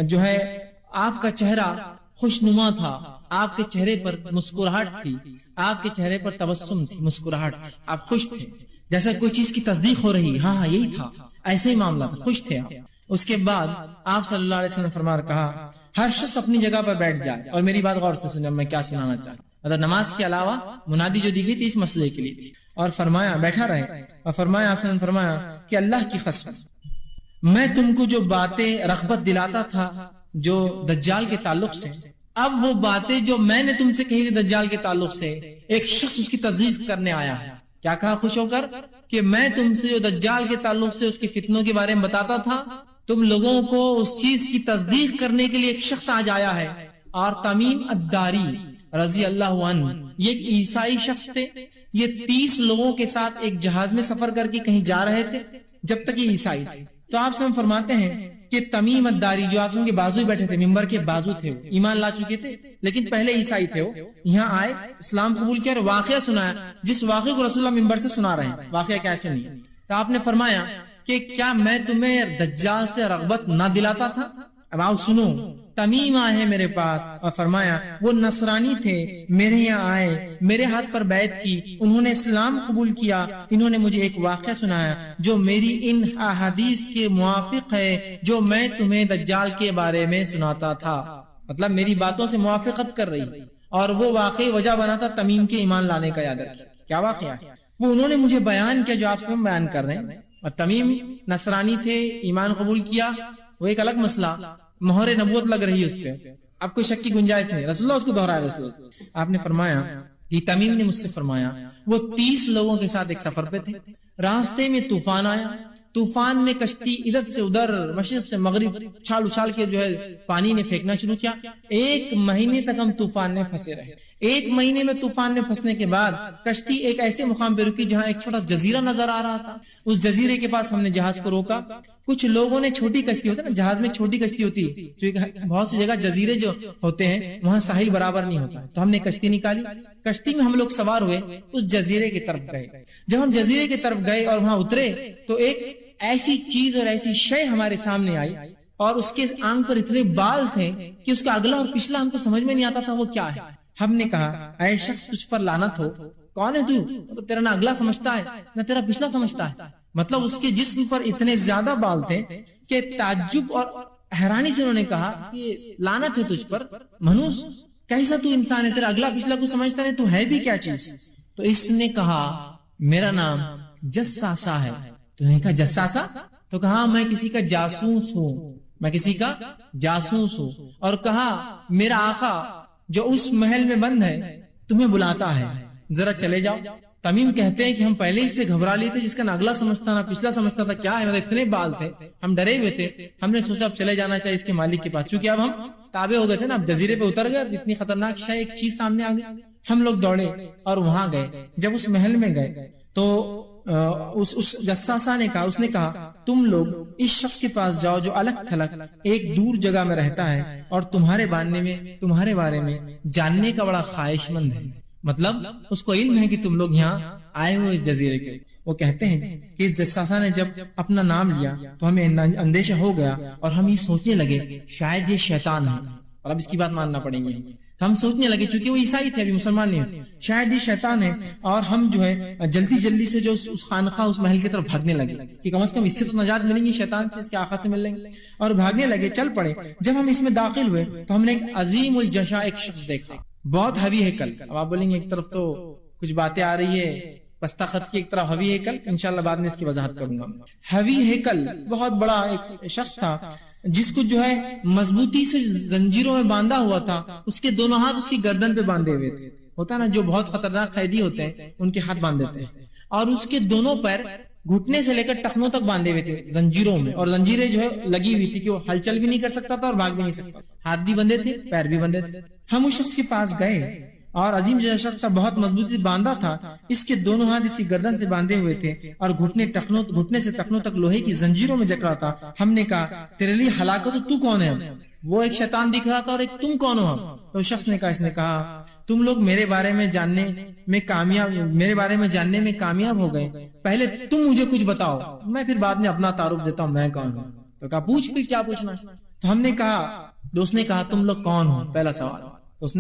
جو ہے آپ کا چہرہ خوشنما تھا، آپ کے چہرے پر مسکراہٹ تھی، آپ کے چہرے پر تبسم تھی، مسکراہٹ، آپ خوش تھے، جیسا کوئی چیز کی تصدیق ہو رہی، ہاں یہی تھا، ایسے ہی معاملہ تھا، خوش تھے آپ. اس کے بعد آپ صلی اللہ علیہ وسلم فرمایا کہا ہر شخص اپنی جگہ پر بیٹھ جائے، اور میری بات غور سے سنیں، میں کیا سنانا چاہتا ہوں. مطلب نماز کے علاوہ منادی جو دی گئی تھی اس مسئلے کے لیے، اور فرمایا بیٹھا رہے، اور فرمایا آپ نے فرمایا کہ اللہ کی قسم میں تم کو جو باتیں رغبت دلاتا تھا جو دجال کے تعلق سے، اب وہ باتیں جو میں نے تم سے کہی تھی دجال کے تعلق سے، ایک شخص اس کی تصدیق کرنے آیا ہے. کیا کہا خوش ہو کر کہ میں تم سے جو دجال کے تعلق سے اس کے فتنوں کے بارے میں بتاتا تھا، تم لوگوں کو اس چیز کی تصدیق کرنے کے لیے ایک شخص آج آیا ہے. اور تمیم الداری رضی اللہ عنہ یہ ایک عیسائی شخص تھے، یہ 30 لوگوں کے ساتھ ایک جہاز میں سفر کر کے کہیں جا رہے تھے جب تک یہ عیسائی تھے. تو آپ سے ہم فرماتے ہیں کہ تمیم الداری جو آپ ان کے بازو بیٹھے تھے، ممبر کے بازو تھے، وہ ایمان لا چکے تھے لیکن پہلے عیسائی تھے، وہ یہاں آئے، اسلام قبول کیا اور واقعہ سنایا جس واقعے کو رسول اللہ ممبر سے سنا رہے ہیں. واقعہ کیا سنیے. تو آپ نے فرمایا کہ کیا میں تمہیں دجال سے رغبت نہ دلاتا تھا؟ اب آؤ سنو. تمیم آئے میرے پاس اور فرمایا وہ نصرانی تھے, میرے یہاں آئے, میرے ہاتھ پر بیعت کی, انہوں نے اسلام قبول کیا. انہوں نے مجھے ایک واقعہ سنایا جو میری ان احادیث کے موافق ہے جو میں تمہیں دجال کے بارے میں سناتا تھا. مطلب میری باتوں سے موافقت کر رہی, اور وہ واقعی وجہ بنا تھا تمیم کے ایمان لانے کا. یاد رکھیں کیا واقعہ ہے وہ انہوں نے مجھے بیان کیا جو آپ سے بیان کر رہے ہیں. اور تمیم نصرانی تھے, ایمان قبول کیا, وہ ایک الگ مسئلہ, مہر نبوت لگ رہی ہے اس پہ, اب کوئی شک کی گنجائش نہیں. رسول اللہ اس کو دہرایا. رسول آپ نے فرمایا کہ تمیم نے مجھ سے فرمایا وہ 30 لوگوں کے ساتھ ایک سفر پہ تھے, راستے میں طوفان آیا, طوفان میں کشتی ادھر سے ادھر مشرق سے مغرب اچھال اچھال کے جو ہے پانی نے پھینکنا شروع کیا. 1 مہینے تک ہم طوفان میں پھنسے رہے. 1 مہینے میں طوفان میں پھنسنے کے بعد کشتی ایک ایسے مقام پہ رکی جہاں ایک چھوٹا جزیرہ نظر آ رہا تھا. اس جزیرے کے پاس ہم نے جہاز کو روکا. کچھ لوگوں نے چھوٹی کشتی ہوتی ہے نا, جہاز میں چھوٹی کشتی ہوتی ہے, بہت سی جگہ جزیرے جو ہوتے ہیں وہاں ساحل برابر نہیں ہوتا, تو ہم نے کشتی نکالی. کشتی میں ہم لوگ سوار ہوئے, اس جزیرے کی طرف گئے. جب ہم جزیرے کی طرف گئے اور وہاں اترے تو ایک ایسی چیز اور ایسی شے ہمارے سامنے آئی, اور اس کے آنکھ پر اتنے بال تھے کہ اس کا اگلا اور پچھلا ہم کو سمجھ میں نہیں آتا تھا وہ کیا ہے. ہم نے کہا اے شخص تجھ پر لعنت ہو, کون ہے تو تیرا نہ اگلا سمجھتا ہے نہ تیرا پچھلا سمجھتا ہے. مطلب اس کے جسم پر اتنے زیادہ بال تھے کہ تعجب اور حیرانی سے انہوں نے کہا کہ لعنت ہے تجھ پر منوس, کیسا تو انسان ہے, تیرا اگلا پچھلا کو سمجھتا نہیں, تو ہے بھی کیا چیز. تو اس نے کہا میرا نام جساسا ہے. تو نے کہا جساسا, تو کہا میں کسی کا جاسوس ہوں, میں کسی کا جاسوس ہوں. اور کہا میرا آقا جو اس محل میں بند ہے تمہیں بلاتا ہے, ذرا چلے جاؤ. تمیم کہتے ہیں کہ ہم پہلے ہی سے گھبرا لیے تھے, جس کا نہ اگلا سمجھتا نہ پچھلا سمجھتا تھا کیا ہے, مطلب اتنے بال تھے, ہم ڈرے ہوئے تھے. ہم نے سوچا اب چلے جانا چاہیے اس کے مالک کے پاس, چونکہ اب ہم تابع ہو گئے تھے نا, اب جزیرے پہ اتر گئے, اب اتنی خطرناک شے ایک چیز سامنے آ گئی. ہم لوگ دوڑے اور وہاں گئے. جب اس محل میں گئے تو اس جساسا نے کہا, اس نے کہا تم لوگ اس شخص کے پاس جاؤ جو الگ تھلگ ایک دور جگہ میں رہتا ہے اور تمہارے بارے میں جاننے کا بڑا خواہش مند ہے. مطلب اس کو علم ہے کہ تم لوگ یہاں آئے ہو اس جزیرے کے. وہ کہتے ہیں کہ اس جساسا نے جب اپنا نام لیا تو ہمیں اندیشہ ہو گیا اور ہم یہ سوچنے لگے شاید یہ شیطان ہے, اور اب اس کی بات ماننا پڑیں گے. تو ہم سوچنے لگے چونکہ وہ عیسائی تھے, ابھی مسلمان نہیں تھے, شاید یہ شیطان ہے, اور ہم جو ہے جلدی سے جو اس خانقاہ اس محل کی طرف بھاگنے لگے کہ کم از کم اس سے تو نجات ملیں گی, شیطان سے اس کے آقا سے مل لیں گے, اور بھاگنے لگے, چل پڑے. جب ہم اس میں داخل ہوئے تو ہم نے ایک عظیم الجشا ایک شخص دیکھا, بہت ہیوی ہیکل. اب آپ بولیں گے ایک طرف تو کچھ باتیں آ رہی ہے پستہ خط کی, ایک طرف ہیوی ہیکل, انشاءاللہ بعد میں اس کی وضاحت کروں گا. ہیوی ہیکل بہت بڑا ایک شخص تھا جس کو جو ہے مضبوطی سے زنجیروں میں باندھا ہوا تھا. اس کے دونوں ہاتھ اس کی گردن پہ باندھے ہوئے تھے, ہوتا نا جو بہت خطرناک قیدی ہوتے ہیں ان کے ہاتھ باندھ دیتے ہیں, اور اس کے دونوں پیر گھٹنے سے لے کر ٹخنوں تک باندھے ہوئے تھے زنجیروں میں, اور زنجیریں جو ہے لگی ہوئی تھی کہ وہ ہلچل بھی نہیں کر سکتا تھا اور بھاگ بھی نہیں سکتا. ہاتھ بھی بندھے تھے, پیر بھی بندھے تھے. ہم اس شخص کے پاس گئے اور عظیم جیسا شخص تھا, بہت مضبوطی باندھا تھا, اس کے دونوں ہاتھ اسی گردن سے باندھے ہوئے تھے اور گھٹنے سے ٹخنوں تک لوہے کی زنجیروں میں جکڑا تھا. ہم نے کہا تیرے لیے ہلاکت, تو کون ہے؟ وہ ایک شیطان دکھ رہا تھا اور ایک تم کون ہو؟ تو اس شخص نے کہا, اس نے کہا تم لوگ میرے بارے میں جاننے میں کامیاب ہو گئے, پہلے تم مجھے کچھ بتاؤ, میں پھر بعد میں اپنا تعارف دیتا ہوں میں کون ہوں. تو کہا پوچھ پھر کیا پوچھنا. تو ہم نے کہا, دوست نے کہا تم لوگ کون ہو, پہلا سوال.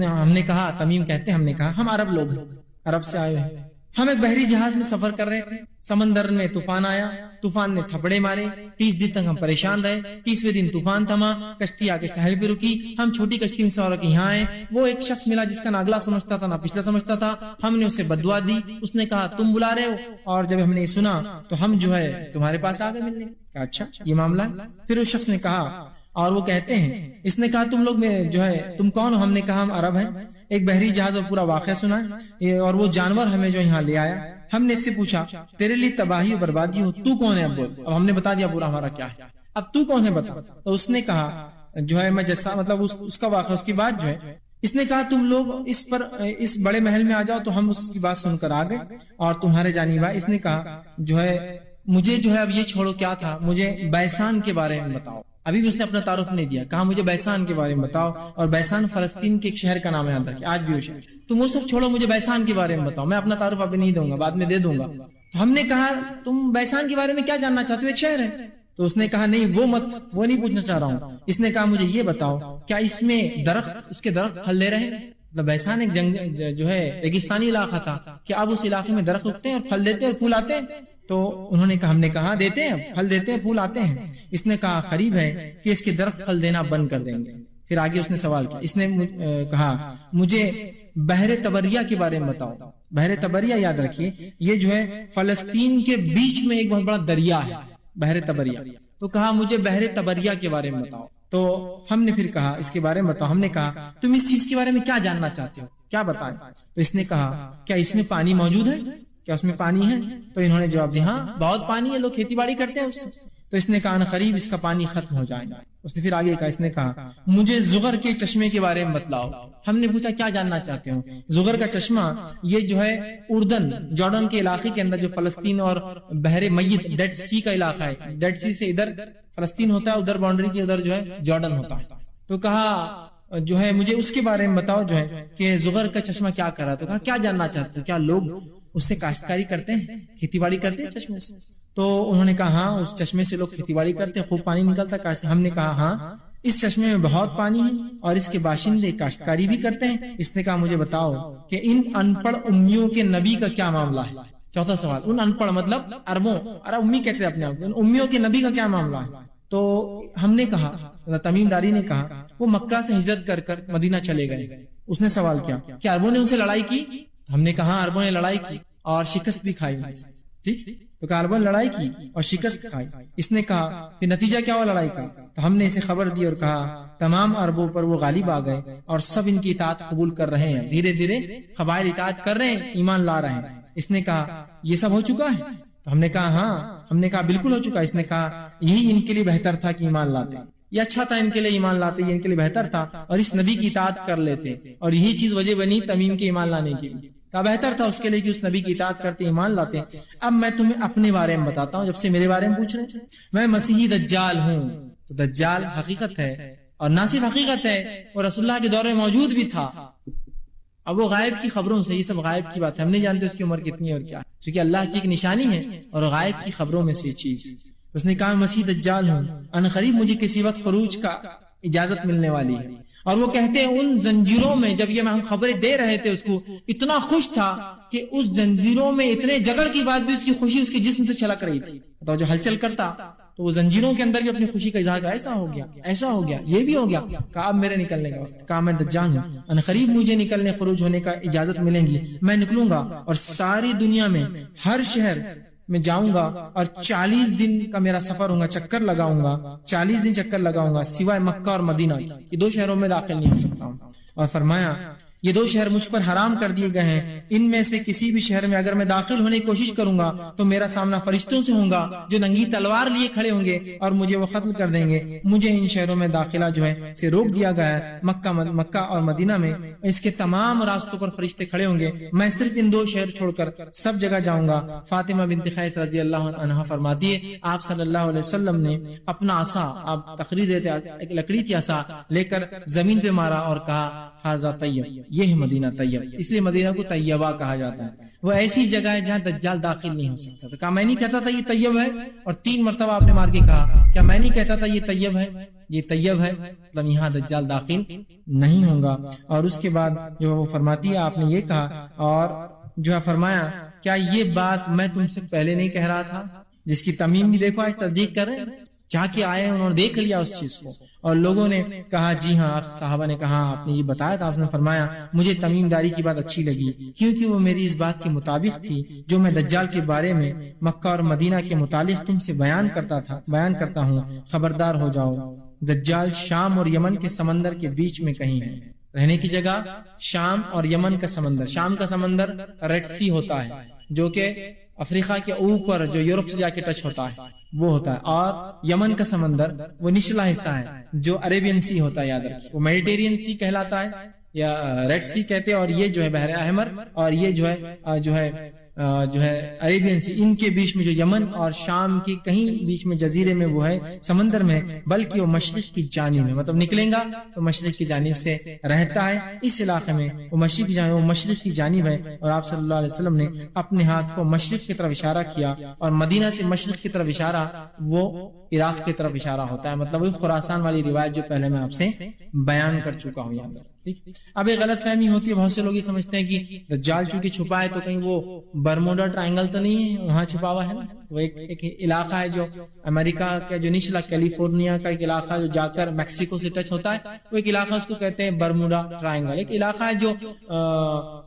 ہم نے کہا, تمیم کہتے ہیں, ہم نے کہا ہم عرب لوگ ہیں, عرب سے آئے ہیں. ہم ایک بحری جہاز میں سفر کر رہے تھے, سمندر میں طوفان آیا, طوفان نے تھپڑے مارے, 30 دن تک ہم پریشان رہے. 30ویں دن طوفان تھما, کشتی آ کے ساحل پہ رکی, ہم چھوٹی کشتی میں سوار ہو کے یہاں آئے. وہ ایک شخص ملا جس کا نہ اگلا سمجھتا تھا نہ پچھلا سمجھتا تھا. ہم نے اسے بددعا دی, اس نے کہا تم بلا رہے ہو, اور جب ہم نے سنا تو ہم جو ہے تمہارے پاس آ گئے ملنے. اچھا یہ معاملہ ہے. پھر اس شخص نے کہا, اور وہ کہتے ہیں, اس نے کہا تم لوگ میں جو ہے تم کون ہو؟ ہم نے کہا ہم عرب ہیں. ایک بحری جہاز اور پورا واقعہ سنا ہے, اور وہ جانور ہمیں جو یہاں لے آیا. ہم نے اس سے پوچھا تیرے لیے تباہی و بربادی ہو, تو کون ہے؟ اب بول. اب ہم نے بتا دیا پورا ہمارا کیا ہے, اب تو کون ہے بتا. تو اس نے کہا جو ہے میں جیسا مطلب اس کا واقعہ, اس کی بات جو ہے, اس نے کہا تم لوگ اس بڑے محل میں آ جاؤ. تو ہم اس کی بات سن کر آ گئے اور تمہارے جانب آئے. اس نے کہا جو ہے مجھے جو ہے اب یہ چھوڑو, کیا تھا مجھے بیسان کے بارے میں بتاؤ. ابھی بھی اس نے اپنا تعارف نہیں دیا, کہا مجھے بیسان کے بارے میں بتاؤ, اور بیسان فلسطین کے ایک شہر کا نام ہے, یاد رکھیں آج بھی وہ شہر. تم وہ سب چھوڑو, مجھے بیسان کے بارے میں بتاؤ. میں اپنا تعارف ابھی نہیں دوں گا, بعد میں دے دوں گا. تو ہم نے کہا تم بیسان کے بارے میں کیا جاننا چاہتے ہو؟ ایک شہر ہے. تو اس نے کہا نہیں وہ نہیں پوچھنا چاہ رہا ہوں. اس نے کہا مجھے یہ بتاؤ کیا اس میں اس کے درخت پھل لے رہے ہیں؟ مطلب ایسا ایک جنگ جو ہے ریگستانی علاقہ تھا کہ اب اس علاقے میں درخت اگتے ہیں اور پھل دیتے ہیں اور پھول آتے ہیں. تو انہوں نے کہا ہم نے کہا دیتے ہیں پھل دیتے ہیں پھول آتے ہیں. اس نے کہا قریب ہے کہ اس کے درخت پھل دینا بند کر دیں گے. پھر آگے اس نے سوال کیا. اس نے کہا مجھے بحر طبریہ کے بارے میں بتاؤ. بحر طبریہ یاد رکھیے یہ جو ہے فلسطین کے بیچ میں ایک بہت بڑا دریا ہے بحر طبریہ. تو کہا مجھے بحر طبریہ کے بارے میں بتاؤ. تو ہم نے پھر کہا اس کے بارے میں بتاؤ. ہم نے کہا تم اس چیز کے بارے میں کیا جاننا چاہتے ہو, کیا بتائیں؟ تو اس نے کہا کیا اس میں پانی موجود ہے, کیا اس میں پانی ہے؟ تو انہوں نے جواب دیا ہاں بہت پانی ہے, لوگ کھیتی باڑی کرتے ہیں اس سے. تو اس نے کہا قریب اس کا پانی ختم ہو جائے گا. اس نے پھر آگے کہا, اس نے کہا مجھے زغر کے چشمے کے بارے میں بتلاؤ. ہم نے پوچھا کیا جاننا چاہتے ہو؟ زغر کا چشمہ یہ جو ہے اردن جارڈن کے علاقے کے اندر جو فلسطین اور بحر میت ڈیڈ سی کا علاقہ ہے, ڈیڈ سی سے ادھر فلسطین ہوتا ہے, ادھر باؤنڈری کے ادھر جو ہے جارڈن ہوتا ہے. تو کہا جو ہے مجھے اس کے بارے میں بتاؤ جو ہے کہ زغر کا چشمہ کیا کر رہا. تو کہا کیا جاننا چاہتے ہو, کیا لوگ اس سے کاشتکاری کرتے ہیں, کھیتی باڑی کرتے ہیں چشمے سے؟ تو انہوں نے کہا ہاں اس چشمے سے لوگ کھیتی باڑی کرتے ہیں, خوب پانی نکلتا ہے. ہم نے کہا ہاں اس چشمے میں بہت پانی ہے اور اس کے باشندے کاشتکاری بھی کرتے ہیں. اس نے کہا مجھے بتاؤ کہ ان ان پڑھ امیوں کے نبی کا کیا معاملہ ہے. چوتھا سوال, ان ان پڑھ مطلب اربوں امی کہتے ہیں اپنے آپ کو, ان امیوں کے نبی کا کیا معاملہ ہے. تو ہم نے کہا, تمیم داری نے کہا وہ مکہ سے ہجرت کر مدینہ چلے گئے. اس نے سوال کیا کہ عربوں نے ان سے لڑائی کی؟ ہم نے کہا عربوں نے لڑائی کی اور شکست بھی کھائی. ٹھیک, تو کہا عربوں نے لڑائی کی اور شکست کھائی. اس نے کہا کہ نتیجہ کیا ہوا لڑائی کا؟ تو ہم نے اسے خبر دی اور کہا تمام عربوں پر وہ غالب آ گئے اور سب ان کی اطاعت قبول کر رہے ہیں, دھیرے دھیرے قبائل اطاعت کر رہے ہیں, ایمان لا رہے ہیں. اس نے کہا یہ سب ہو چکا ہے؟ تو ہم نے کہا ہاں. ہم نے کہا بالکل ہو چکا. اس نے کہا یہی ان کے لیے بہتر تھا کہ ایمان لاتے, یہ اچھا تھا ان کے لیے ایمان لاتے, یہ ان کے لیے بہتر تھا اور اس نبی کی اطاعت کر لیتے, اور یہی چیز وجہ بنی تمیم کے ایمان لانے کے لیے. کہا بہتر تھا اس کے لیے کہ اس نبی کی اطاعت کرتے ایمان لاتے. اب میں تمہیں اپنے بارے میں بتاتا ہوں, جب سے میرے بارے میں پوچھ رہے ہیں. میں مسیحی دجال ہوں. تو دجال حقیقت ہے, اور نہ صرف حقیقت ہے وہ رسول اللہ کے دور میں موجود بھی تھا. اب وہ غائب کی خبروں سے, یہ سب غائب کی بات ہے, ہم نہیں جانتے اس کی عمر کتنی اور کیا, چونکہ اللہ کی ایک نشانی ہے اور غائب کی خبروں میں سے چیز. اس نے کہا مسیح دجال ہوں, ان قریب مجھے کسی وقت خروج کا اجازت ملنے والی ہے. اور وہ کہتے ہیں ان زنجیروں میں, جب یہ ہم خبریں دے رہے تھے اس کو اتنا خوش تھا کہ اس زنجیروں میں اتنے جگڑ کی بات بھی اس کی خوشی اس کے جسم سے چھلک رہی تھی. تو جو ہلچل کرتا تو وہ زنجیروں کے اندر بھی اپنی خوشی کا اظہار, ایسا ہو گیا ایسا ہو گیا یہ بھی ہو گیا. کہا اب میرے نکلنے کا وقت. کہا میں دجال ہوں, ان قریب مجھے نکلنے خروج ہونے کا اجازت ملیں گی, میں نکلوں گا اور ساری دنیا میں ہر شہر میں جاؤں گا اور 40 دن کا میرا سفر ہوگا, چکر لگاؤں گا, 40 دن چکر لگاؤں گا سوائے مکہ اور مدینہ کی. یہ 2 شہروں میں داخل نہیں ہو سکتا ہوں. اور فرمایا یہ 2 شہر مجھ پر حرام کر دیے گئے ہیں, ان میں سے کسی بھی شہر میں اگر میں داخل ہونے کی کوشش کروں گا تو میرا سامنا فرشتوں سے ہوگا جو ننگی تلوار لیے کھڑے ہوں گے اور مجھے وہ قتل کر دیں گے. مجھے ان شہروں میں داخلہ جو ہے سے روک دیا گیا ہے. مکہ اور مدینہ میں اس کے تمام راستوں پر فرشتے کھڑے ہوں گے, میں صرف ان 2 شہر چھوڑ کر سب جگہ جاؤں گا. فاطمہ بنت قیس رضی اللہ عنہا فرماتی ہے آپ صلی اللہ علیہ وسلم نے اپنا عصا, آپ تقریر دیتے ایک لکڑی کی عصا لے کر زمین پہ مارا اور کہا ھذا طیب, یہ ہے مدینہ طیب. اس لیے مدینہ کو طیبہ کہا جاتا ہے. وہ ایسی جگہ ہے جہاں دجال داخل نہیں ہو سکتا. تو کہا میں نہیں کہتا تھا یہ طیب ہے, اور 3 مرتبہ آپ نے مار کے کہا کیا میں نہیں کہتا تھا یہ طیب ہے, یہ طیب ہے, مطلب یہاں دجال داخل نہیں ہوگا. اور اس کے بعد جو وہ فرماتی ہے آپ نے یہ کہا اور جو ہے فرمایا کیا یہ بات میں تم سے پہلے نہیں کہہ رہا تھا, جس کی تمیم بھی دیکھو آج تصدیق کر رہے ہیں, جا کے آئے انہوں نے دیکھ لیا اس چیز کو. اور لوگوں نے کہا جی ہاں, آپ صحابہ نے کہا آپ نے یہ بتایا تھا. آپ نے فرمایا مجھے تمیم داری کی بات اچھی لگی کیونکہ وہ میری اس بات کے مطابق تھی جو میں دجال کے بارے میں مکہ اور مدینہ کے متعلق تم سے بیان کرتا ہوں. خبردار ہو جاؤ, دجال شام اور یمن کے سمندر کے بیچ میں کہیں ہے. رہنے کی جگہ شام اور یمن کا سمندر. شام کا سمندر ریڈ سی ہوتا ہے جو کہ افریقہ کے اوپر جو یورپ سے جا کے ٹچ ہوتا ہے وہ ہوتا ہے, اور یمن کا سمندر وہ نچلا حصہ ہے جو عربین سی ہوتا ہے. یاد رکھیں وہ میڈیٹرین سی کہلاتا ہے یا ریڈ سی کہتے ہیں, اور یہ جو ہے بحر احمر, اور یہ جو ہے جو ہے عربین سی، ان کے بیچ میں جو یمن اور شام کی کہیں بیچ میں جزیرے میں وہ ہے سمندر میں، بلکہ وہ مشرق کی جانب ہے، مطلب نکلیں گا تو مشرق کی جانب سے رہتا ہے اس علاقے میں، وہ مشرق کی جانب، وہ مشرق کی جانب ہے۔ اور آپ صلی اللہ علیہ وسلم نے اپنے ہاتھ کو مشرق کی طرف اشارہ کیا، اور مدینہ سے مشرق کی طرف اشارہ وہ عراق کی طرف اشارہ ہوتا ہے، مطلب وہی خراسان والی روایت جو پہلے میں آپ سے بیان کر چکا ہوں یہاں پر۔ اب ایک غلط فہمی ہوتی ہے، بہت سے لوگ یہ سمجھتے ہیں کہ دجال چونکہ چھپا ہے تو کہیں وہ برموڈا ٹرائنگل تو نہیں ہے وہاں چھپا ہوا ہے، وہ ایک علاقہ ہے جو امریکہ کا جو نچلا کیلیفورنیا کا ایک علاقہ جو جا کر میکسیکو سے ٹچ ہوتا ہے، وہ ایک علاقہ اس کو کہتے ہیں برموڈا ٹرائنگل، ایک علاقہ ہے جو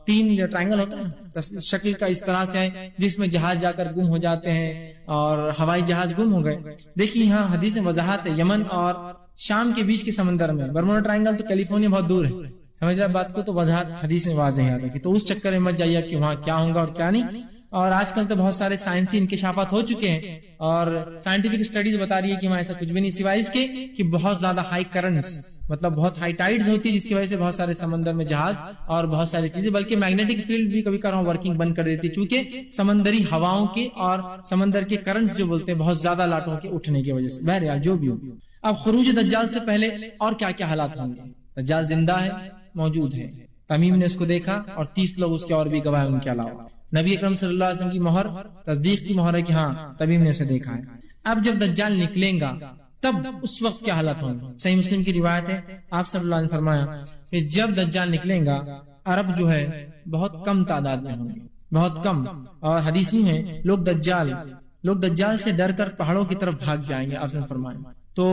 3 ٹرائنگل ہوتا ہے شکل کا اس طرح سے ہے، جس میں جہاز جا کر گم ہو جاتے ہیں اور ہوائی جہاز گم ہو گئے۔ دیکھیے یہاں حدیث میں وضاحت ہے، یمن اور شام کے بیچ کے سمندر میں، برموڈا ٹرائنگل تو کیلیفورنیا بہت دور ہے، سمجھ رہے بات کو، تو وضاحت حدیث میں واضح ہے کہ تو اس چکر میں مت جائیے کہ وہاں کیا ہوگا اور کیا نہیں۔ اور آج کل تو بہت سارے سائنسی انکشافات ہو چکے ہیں اور سائنٹیفک اسٹڈیز بتا رہی ہے کہ وہاں ایسا کچھ بھی نہیں، سوائے اس کے کہ بہت زیادہ ہائی کرنٹس، مطلب بہت ہائی ٹائیڈز ہوتی ہے جس کی وجہ سے بہت سارے سمندر میں جہاز اور بہت ساری چیزیں، بلکہ میگنیٹک فیلڈ بھی کبھی کبھار ورکنگ بند کر دیتی ہے، چونکہ سمندری ہواؤں کے اور سمندر کے کرنٹس جو بولتے ہیں بہت زیادہ لاٹوں کے اٹھنے کی وجہ سے۔ بہرحال جو بھی ہو، اب خروج دجال سے پہلے اور کیا کیا حالات ہوں گے؟ دجال زندہ ہے، موجود ہے، تمیم نے اس کو دیکھا اور 30 لوگ اس کے اور بھی گواہ ان کے علاوہ، نبی اکرم صلی اللہ علیہ وسلم کی مہر تصدیق کی مہر ہے کہ ہاں تمیم نے اسے دیکھا ہے۔ اب جب دجال نکلیں گا تب اس وقت کیا حالت ہوں گے؟ صحیح مسلم کی روایت ہے، آپ صلی اللہ علیہ وسلم نے فرمایا کہ جب دجال نکلیں گا عرب جو ہے بہت کم تعداد میں ہوں گے، بہت کم، اور حدیث میں ہے لوگ دجال سے ڈر کر پہاڑوں کی طرف بھاگ جائیں گے، آپ نے فرمایا۔ تو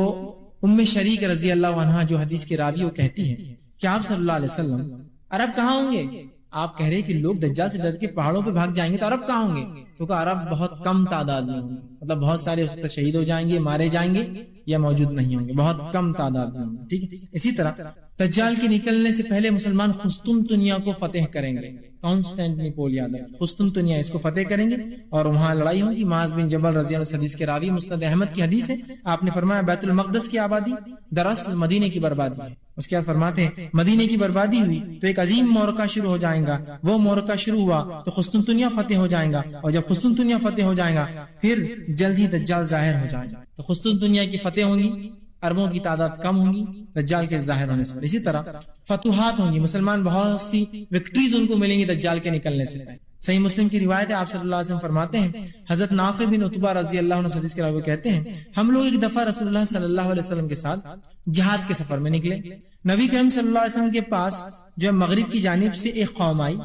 ام شریک رضی اللہ عنہا جو حدیث کی راوی وہ کہتی ہے کہ آپ صلی اللہ علیہ وسلم عرب کہاں ہوں گے؟ آپ کہہ رہے کہ لوگ دجال سے ڈر کے پہاڑوں پہ بھاگ جائیں گے تو عرب کہاں ہوں گے؟ تو کہ عرب بہت کم تعداد میں ہوں گے، مطلب بہت سارے اس پر شہید ہو جائیں گے، مارے جائیں گے یا موجود نہیں ہوں گے، بہت کم تعداد میں ہوں گے، ٹھیک ہے۔ اسی طرح دجال کے نکلنے سے پہلے مسلمان قسطنطنیہ کو فتح کریں گے، کانسٹینٹینوپل یاد رکھیں، قسطنطنیہ اس کو فتح کریں گے اور وہاں لڑائی ہوگی۔ معاذ بن جبل رضی اللہ عنہ حدیث کے راوی، مسند احمد کی حدیث ہے، آپ نے فرمایا بیت المقدس کی آبادی دراصل مدینے کی بربادی ہے۔ اس کے بعد فرماتے ہیں مدینے کی بربادی ہوئی تو ایک عظیم معرکہ شروع ہو جائے گا، وہ معرکہ شروع ہوا تو قسطنطنیہ فتح ہو جائے گا، اور جب قسطنطنیہ فتح ہو جائے گا پھر جلد ہی دجال ظاہر ہو جائے گا۔ تو قسطنطنیہ کی فتح ہوں گی، عربوں کی تعداد کم ہوں گی دجال کے ظاہر ہونے سے۔ اسی طرح فتوحات ہوں گی، مسلمان بہت سی وکٹریز ان کو ملیں گی دجال کے نکلنے سے۔ صحیح مسلم کی روایت ہے، آپ صلی اللہ علیہ وسلم فرماتے ہیں، حضرت نافع بن عتبہ رضی اللہ عنہ حدیث کے راوی کہتے ہیں ہم لوگ ایک دفعہ رسول اللہ صلی اللہ علیہ وسلم کے ساتھ جہاد کے سفر میں نکلے، نبی کریم صلی اللہ علیہ وسلم کے پاس جو مغرب کی جانب سے ایک قوم آئی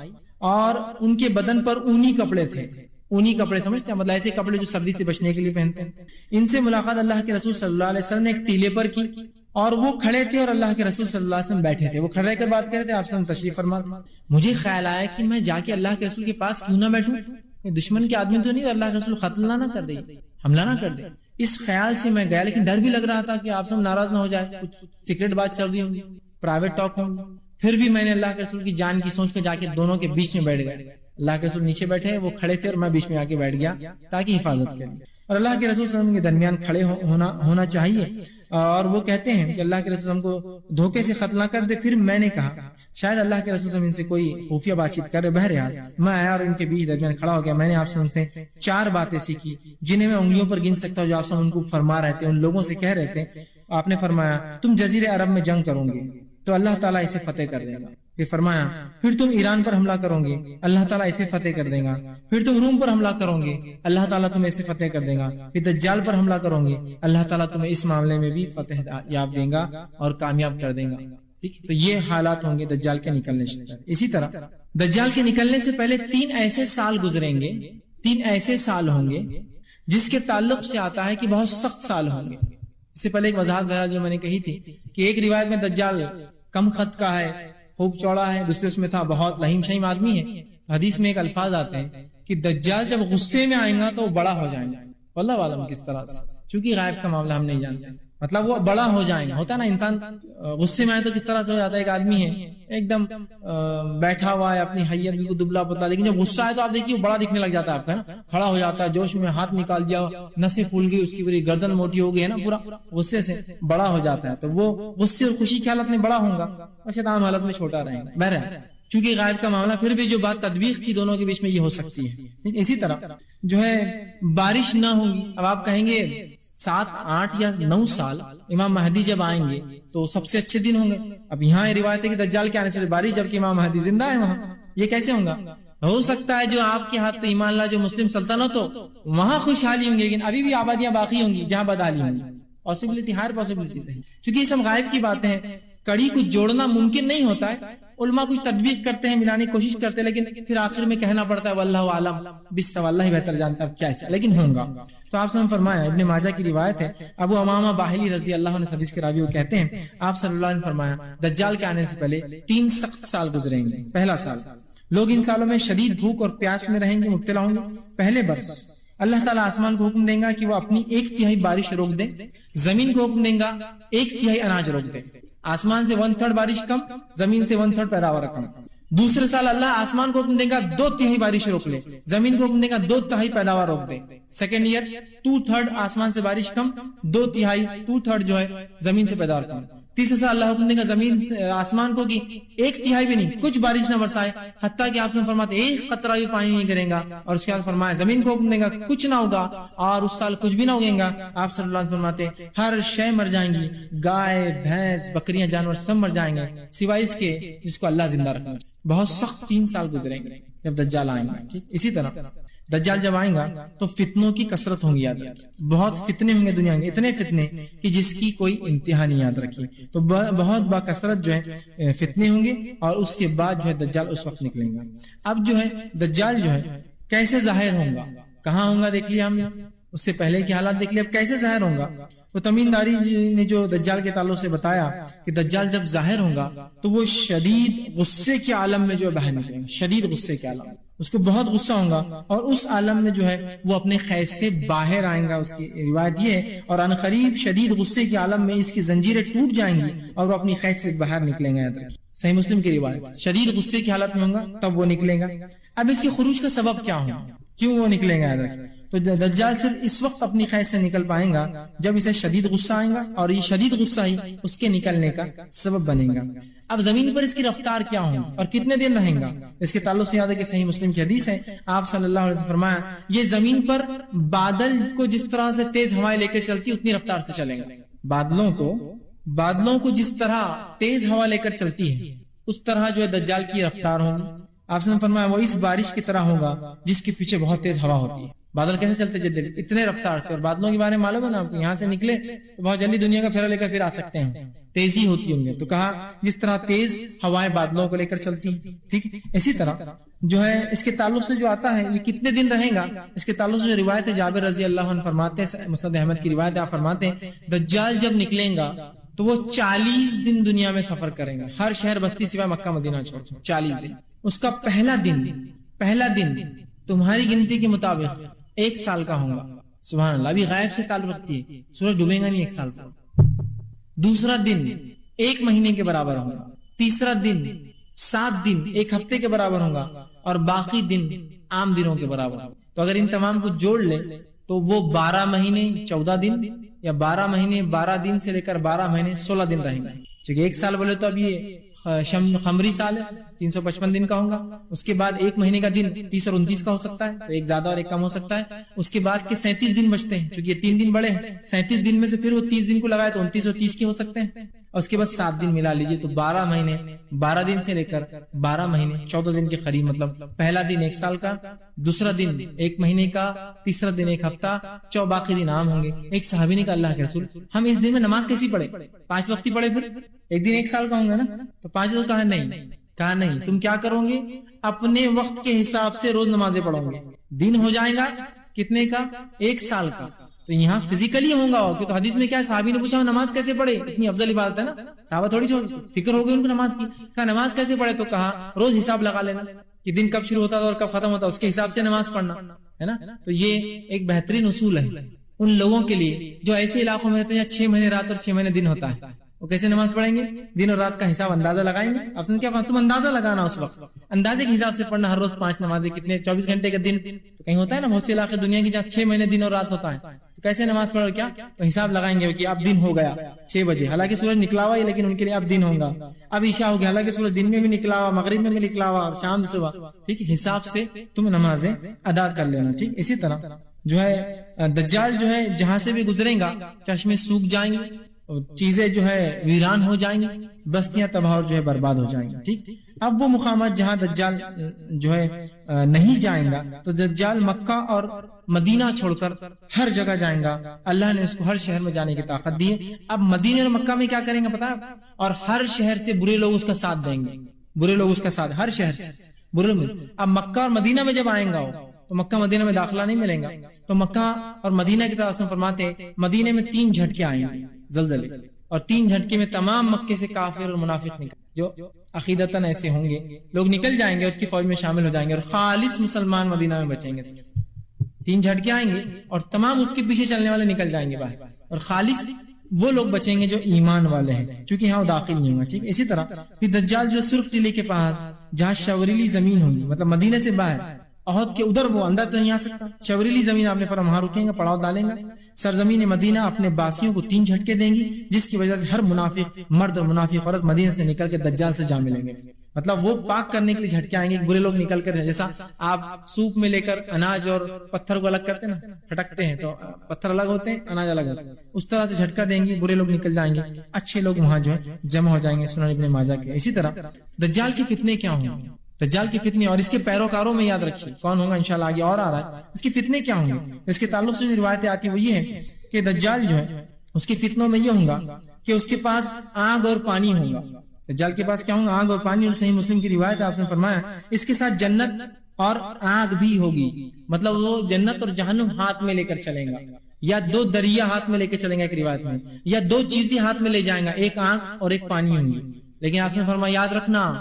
اور ان کے بدن پر اونی کپڑے تھے، اونی کپڑے سمجھتے ہیں، مطلب ایسے کپڑے جو سردی سے بچنے کے لیے پہنتے ہیں۔ ان سے ملاقات اللہ کے رسول صلی اللہ علیہ وسلم نے ایک ٹیلے پر کی اور وہ کھڑے تھے اور اللہ کے رسول صلی اللہ علیہ وسلم بیٹھے تھے، وہ کھڑے رہ کر بات کر رہے تھے، آپ صلی اللہ علیہ وسلم تشریف فرما۔ مجھے خیال آیا کہ میں جا کے اللہ کے رسول کے پاس کیوں نہ بیٹھوں، دشمن کے آدمی تو نہیں، اللہ کے رسول قتل نہ کر دے، حملہ نہ کر دے، اس خیال سے میں گیا، لیکن ڈر بھی لگ رہا تھا کہ آپ سب ناراض نہ ہو جائے، کچھ سیکرٹ بات چل رہی ہوگی، پرائیویٹ ٹاک ہوگی۔ پھر بھی میں نے اللہ کے رسول کی جان کی سوچ کے جا کے دونوں کے بیچ میں بیٹھ گیا، اللہ کے رسول نیچے بیٹھے، وہ کھڑے تھے اور میں بیچ میں آ کے بیٹھ گیا تاکہ حفاظت کریں، اور اللہ کے رسول صلی اللہ علیہ وسلم کے درمیان کھڑے ہونا چاہیے۔ اور وہ کہتے ہیں کہ اللہ کے رسول ہم کو دھوکے سے قتل نہ کر دے۔ پھر میں نے کہا شاید اللہ کے رسول ان سے کوئی خفیہ بات چیت کر رہے، بہرحال میں آیا اور ان کے بیچ درمیان کھڑا ہو گیا۔ میں نے آپ سے ان سے 4 باتیں سیکھی جنہیں میں انگلیوں پر گن سکتا ہوں، جو آپ سے ان کو فرما رہے تھے، ان لوگوں سے کہہ رہے تھے۔ آپ نے فرمایا تم جزیرے عرب میں جنگ کرو گے تو اللہ تعالیٰ اسے فتح کر دے گا، پھر فرمایا پھر تم ایران پر حملہ کرو گے، اللہ تعالیٰ اسے فتح کر دے گا، پھر تم روم پر حملہ کرو گے، اللہ تعالیٰ تمہیں اسے فتح کر دے گا، پھر دجال پر حملہ کرو گے، اللہ تعالیٰ تمہیں اس معاملے میں بھی فتح یاب دے گا اور کامیاب کر دے گا۔ ٹھیک، تو یہ حالات ہوں گے دجال کے نکلنے سے پہلے۔ اسی طرح دجال کے نکلنے سے پہلے 3 ایسے سال گزریں گے، 3 ایسے سال ہوں گے جس کے تعلق سے آتا ہے کہ بہت سخت سال ہوں گے۔ اس سے پہلے ایک وضاحت جو میں نے کہی تھی کہ ایک روایت میں دجال کم خط کا ہے، خوب چوڑا ہے، دوسرے اس میں تھا بہت لہیم شہیم آدمی ہے۔ حدیث میں ایک الفاظ آتے ہیں کہ دجال جب غصے میں آئیں گا تو وہ بڑا ہو جائیں گا، واللہ عالم کس طرح سے، چونکہ غائب کا معاملہ ہم نہیں جانتے، مطلب وہ بڑا ہو جائیں گے۔ ہوتا ہے نا انسان غصے میں آئے تو کس طرح سے ہو جاتا ہے، ایک آدمی ہے ایک دم بیٹھا ہوا ہے، اپنی حیت بالکل دبلا پتلا، لیکن جب غصہ آئے تو آپ دیکھیے وہ بڑا دکھنے لگ جاتا ہے آپ کا، نا کھڑا ہو جاتا ہے، جوش میں ہاتھ نکال دیا، نسیں پھول گئی، اس کی پوری گردن موٹی ہو گئی ہے نا، پورا غصے سے بڑا ہو جاتا ہے۔ تو وہ غصے اور خوشی کی حالت میں بڑا ہوں گا اور شاید عام حالت میں چھوٹا رہے گا۔ بہرحال چونکہ غائب کا معاملہ پھر بھی جو بات تطبیق تھی دونوں کے بیچ میں یہ ہو سکتی ہے. اسی طرح جو ہے بارش نہ ہوگی. اب آپ کہیں گے 7 8 یا 9 سال امام مہدی جب آئیں گے تو سب سے اچھے دن ہوں گے. اب یہاں یہ روایت ہے کہ دجال کے آنے سے بارش، جبکہ امام مہدی زندہ ہے وہاں، یہ کیسے ہوگا؟ ہو سکتا ہے جو آپ کے ہاتھ تو ایمان لا جو مسلم سلطنت ہو وہاں خوشحالی ہوں گی، لیکن ابھی بھی آبادیاں باقی ہوں گی جہاں بدحالی ہوں گی. پاسبلٹی، ہر پاسبلٹی ہے، چونکہ یہ سب غائب کی باتیں ہیں. کڑی کو جوڑنا ممکن نہیں ہوتا ہے. علماء کچھ تطبیق کرتے ہیں، ملانے کی کوشش کرتے ہیں، لیکن پھر آخر میں کہنا پڑتا ہے واللہ عالم بالصواب، اللہ ہی بہتر جانتا ہے کیا ایسا، لیکن ہوگا. تو آپ سے ہم فرمایا، ابن ماجہ کی روایت ہے، ابو امامہ باہلی رضی اللہ عنہ حدیث کے راوی وہ کہتے ہیں آپ صلی اللہ علیہ وسلم فرمایا دجال کے آنے سے پہلے 3 سخت سال گزریں گے. پہلا سال، لوگ ان سالوں میں شدید بھوک اور پیاس میں رہیں گے، مبتلا ہوں گے. پہلے برس اللہ تعالیٰ آسمان کو حکم دیں گا کہ وہ اپنی 1/3 بارش روک دے، زمین کو حکم دیں گا 1/3 اناج روک دے. آسمان سے 1/3 بارش کم، زمین سے 1/3 پیداوار کم. دوسرے سال اللہ آسمان کو حکم دے گا 2/3 بارش روک لے، زمین کو حکم دے گا 2/3 پیداوار روک دے. سیکنڈ ایئر 2/3 آسمان سے بارش کم، 2/3 جو ہے زمین سے پیداوار کم. تیسرے سال اللہ حکم دے گا زمین آسمان کو کہ 1/3 بھی نہیں، کچھ بارش نہ برسائے، حتیٰ کہ آپ سے فرماتے ایک قطرہ بھی پانی نہیں کرے گا. اور اس کے بعد فرمایا زمین کو حکم دے گا کچھ نہ ہوگا، اور اس سال کچھ بھی نہ اگے گا. آپ صلی اللہ علیہ وسلم فرماتے ہر شے مر جائیں گی، گائے بھینس بکریاں جانور سب مر جائیں گے سوائے اس کے جس کو اللہ زندہ رکھنا. بہت سخت 3 سال گزریں گے جب دجال آئیں گے. ٹھیک اسی طرح دجال جب آئیں گا تو فتنوں کی کثرت ہوں گی. یاد رکھیں بہت فتنے ہوں گے دنیا میں، اتنے فتنے کہ جس کی کوئی انتہا نہیں. یاد رکھیے تو بہت با کثرت جو ہے فتنے ہوں گے، اور اس کے بعد جو ہے دجال اس وقت نکلیں گا. اب جو ہے دجال جو ہے کیسے ظاہر ہوں گا، کہاں ہوں گا دیکھ لیا ہم نے، اس سے پہلے کے حالات دیکھ لیا. اب کیسے ظاہر ہوں گا؟ تو تمیم داری نے جو دجال کے تعلق سے بتایا کہ دجال جب ظاہر ہوں گا تو وہ شدید غصے کے عالم میں جو ہے باہر نکلیں گا. شدید غصے کے عالم، اس کو بہت غصہ ہوگا، اور اس عالم میں جو ہے وہ اپنے قید سے باہر آئیں گا. اس کی روایت یہ ہے، اور ان قریب شدید غصے کے عالم میں اس کی زنجیریں ٹوٹ جائیں گی اور وہ اپنی قید سے باہر نکلیں گے. صحیح مسلم کی روایت، شدید غصے کی حالت میں ہوں گا تب وہ نکلے گا. اب اس کے خروج کا سبب کیا ہوگا، کیوں وہ نکلیں گا؟ تو دجال صرف اس وقت اپنی قید سے نکل پائیں گا جب اسے شدید غصہ آئے گا، اور یہ شدید غصہ ہی اس کے نکلنے کا سبب بنے گا. اب زمین پر اس کی رفتار کیا ہوگی اور کتنے دن رہیں گا؟ اس کے تعلق سے یاد ہے کہ صحیح مسلم کی حدیث ہے، آپ صلی اللہ علیہ وسلم فرمایا یہ زمین پر بادل کو جس طرح سے تیز ہوائیں لے کر چلتی اتنی رفتار سے چلے گا. بادلوں کو جس طرح تیز ہوا لے کر چلتی ہے اس طرح جو ہے دجال کی رفتار ہوگی. آپ نے فرمایا وہ اس بارش کی طرح ہوگا جس کے پیچھے بہت تیز ہوا ہوتی ہے. بادل کیسے چلتے جلدی اتنے رفتار سے؟ اور بادلوں کے بارے میں معلوم ہے نا آپ کو، یہاں سے نکلے تو بہت جلدی دنیا کا پھیرا لے کر پھر آ سکتے ہیں، تیزی ہوتی ہوں گے. تو کہا جس طرح تیز ہوائیں بادلوں کو لے کر چلتی ہیں. ٹھیک، اسی طرح جو ہے اس کے تعلق سے جو آتا ہے یہ کتنے دن رہے گا، اس کے تعلق سے روایت ہے جابر رضی اللہ عنہ فرماتے ہیں، مسند احمد کی روایت ہے، آپ فرماتے ہیں دجال جب نکلیں گا تو وہ 40 دن دنیا میں سفر کریں گا، ہر شہر بستی سوائے مکہ مدینہ چھوڑ 40 دن. اس کا پہلا دن تمہاری گنتی کے مطابق 1 سال کا ہوگا. سبحان اللہ، ابھی غائب سے تعلق رکھتی ہے، سورج ڈوبے گا نہیں 1 سال کا. دوسرا دن 1 مہینے کے برابر ہوگا. تیسرا دن 7 دن 1 ہفتے کے برابر ہوگا، اور باقی دن عام دنوں کے برابر. تو اگر ان تمام کو جوڑ لے تو وہ 12 مہینے 14 دن، یا 12 مہینے 12 دن سے لے کر 12 مہینے 16 دن رہیں گے. چونکہ 1 سال بولے تو اب یہ خمری سال ہے، 355 دن کا ہوگا. اس کے بعد 1 مہینے کا دن 30 اور 29 کا ہو سکتا ہے، تو ایک زیادہ اور ایک کم ہو سکتا ہے. اس کے بعد کے 37 دن بچتے ہیں، چونکہ یہ 3 دن بڑے ہیں. 37 دن میں سے پھر وہ 30 دن کو لگائے تو 29 اور 30 کے ہو سکتے ہیں. اور اس کے بعد 7 دن ملا لیجئے تو 12 مہینے 12 دن سے لے کر 12 مہینے 14 دن کے قریب. مطلب پہلا دن 1 سال کا، دوسرا دن 1 مہینے کا، تیسرا دن 1 ہفتہ، باقی دن عام ہوں گے. ایک صحابی نے کہا اللہ کے رسول ہم اس دن میں نماز کیسی پڑھے؟ 5 وقتی پڑھے؟ پھر ایک دن 1 سال کا ہوں گا نا، تو 5 تو کہا نہیں، تم کیا کرو گے؟ اپنے وقت کے حساب سے روز نمازیں پڑھو گے. دن ہو جائے گا کتنے کا؟ 1 سال کا. تو یہاں فزیکلی ہوگا، تو حدیث میں کیا صحابی نے پوچھا نماز کیسے پڑھے؟ اتنی افضل عبادت ہے نا، صحابہ تھوڑی فکر ہو گئی ان کو نماز کی. کہا نماز کیسے پڑھے؟ تو کہا روز حساب لگا لینا کہ دن کب شروع ہوتا تھا اور کب ختم ہوتا، اس کے حساب سے نماز پڑھنا ہے نا. تو یہ ایک بہترین اصول ہے ان لوگوں کے لیے جو ایسے علاقوں میں رہتے ہیں 6 مہینے رات اور 6 مہینے دن ہوتا ہے. وہ کیسے نماز پڑھیں گے؟ دن اور رات کا حساب اندازہ لگائیں گے. آپ نے کیا کہا؟ تم اندازہ لگانا، اس وقت اندازے کے حساب سے پڑھنا. ہر روز 5 نمازیں کتنے 24 گھنٹے کا دن. تو کہیں ہوتا ہے نا بہت سے علاقے دنیا کی جہاں 6 مہینے دن اور رات ہوتا ہے، کیسے نماز پڑھو کیا؟ تو حساب لگائیں گے کہ اب دن ہو گیا 6 بجے، حالانکہ سورج نکلا ہوا ہے لیکن ان کے لیے اب دن ہوگا، اب عشاء ہو گیا، حالانکہ سورج دن میں بھی نکلا ہوا، مغرب میں بھی نکلا ہوا، شام صبح، ٹھیک ہے، حساب سے تم نمازیں ادا کر لینا، ٹھیک۔ اسی طرح جو ہے دجال جو ہے جہاں سے بھی گزرے گا چشمے سوکھ جائیں گے، چیزیں جو ہے ویران ہو جائیں گی، بستیاں تباہ اور جو ہے برباد ہو جائیں گی، ٹھیک۔ اب وہ مقامات جہاں دجال جو ہے نہیں جائیں گا، تو دجال مکہ اور مدینہ چھوڑ کر ہر جگہ جائیں گا، اللہ نے اس کو ہر شہر میں جانے کی طاقت دی ہے۔ اب مدینہ اور مکہ میں کیا کریں گے پتا ہے؟ اور ہر شہر سے برے لوگ اس کا ساتھ دیں گے، برے لوگ اس کا ساتھ، ہر شہر سے برے لوگ۔ اب مکہ اور مدینہ میں جب آئیں گا تو مکہ مدینہ میں داخلہ نہیں ملیں گا، تو مکہ اور مدینہ کی طرف سے فرماتے ہیں مدینہ میں 3 جھٹکے آئیں گے زلزلے، اور 3 جھٹکے میں تمام مکے سے کافر اور منافق نکل، جو عقیدتاً ایسے ہوں گے لوگ نکل جائیں گے، اس کی فوج میں شامل ہو جائیں گے، اور خالص مسلمان مدینہ میں بچیں گے۔ 3 جھٹکے آئیں گے اور تمام اس کے پیچھے چلنے والے نکل جائیں گے باہر، اور خالص وہ لوگ بچیں گے جو ایمان والے ہیں، چونکہ یہاں وہ داخل نہیں ہوں گا، ٹھیک۔ اسی طرح پھر دجال جو سرخ ٹیلے کے پاس جہاں شوریلی زمین ہوگی، مطلب مدینہ سے باہر احد کے ادھر، وہ اندر تو نہیں آ سکتا، شوریلی زمین آپ نے فرمایا وہاں رکیں گا، پڑاؤ ڈالیں گا، سرزمین مدینہ اپنے باسیوں کو 3 جھٹکے دیں گی، جس کی وجہ سے ہر منافق مرد اور منافق عورت مدینہ سے نکل کے دجال سے جا ملیں گے۔ مطلب وہ پاک کرنے کے لیے جھٹکے آئیں گے، برے لوگ نکل کر، جیسا آپ سوپ میں لے کر اناج اور پتھر کو الگ کرتے ہیں نا، پھٹکتے ہیں تو پتھر الگ ہوتے ہیں، اناج الگ ہوتا ہے، اس طرح سے جھٹکا دیں گے، برے لوگ نکل جائیں گے، اچھے لوگ وہاں جو ہے جمع ہو جائیں گے، سنن ابن ماجہ کے۔ اسی طرح دجال کی فتنے کیا ہوں گے، دجال کی فتنے اور اس کے پیروکاروں میں یاد رکھیے کون ہوگا، انشاءاللہ آگے اور آ رہا ہے، اس کی فتنے کیا ہوں گے۔ اس کے تعلق سے جو روایتیں آتی وہ یہ ہے کہ دجال جو ہے اس کی فتنوں میں یہ ہوگا کہ اس کے پاس آگ اور پانی ہوگا، دجال کے پاس کیا ہوگا، آگ اور پانی، اور صحیح مسلم کی روایت آپ نے فرمایا اس کے ساتھ جنت اور آگ بھی ہوگی، مطلب وہ جنت اور جہنم ہاتھ میں لے کر چلیں گا، یا 2 دریا ہاتھ میں لے کے چلیں گا ایک روایت میں، یا 2 چیزیں ہاتھ میں لے جائیں گا، ایک آگ اور ایک پانی ہوں گی، لیکن آپ نے فرمایا یاد رکھنا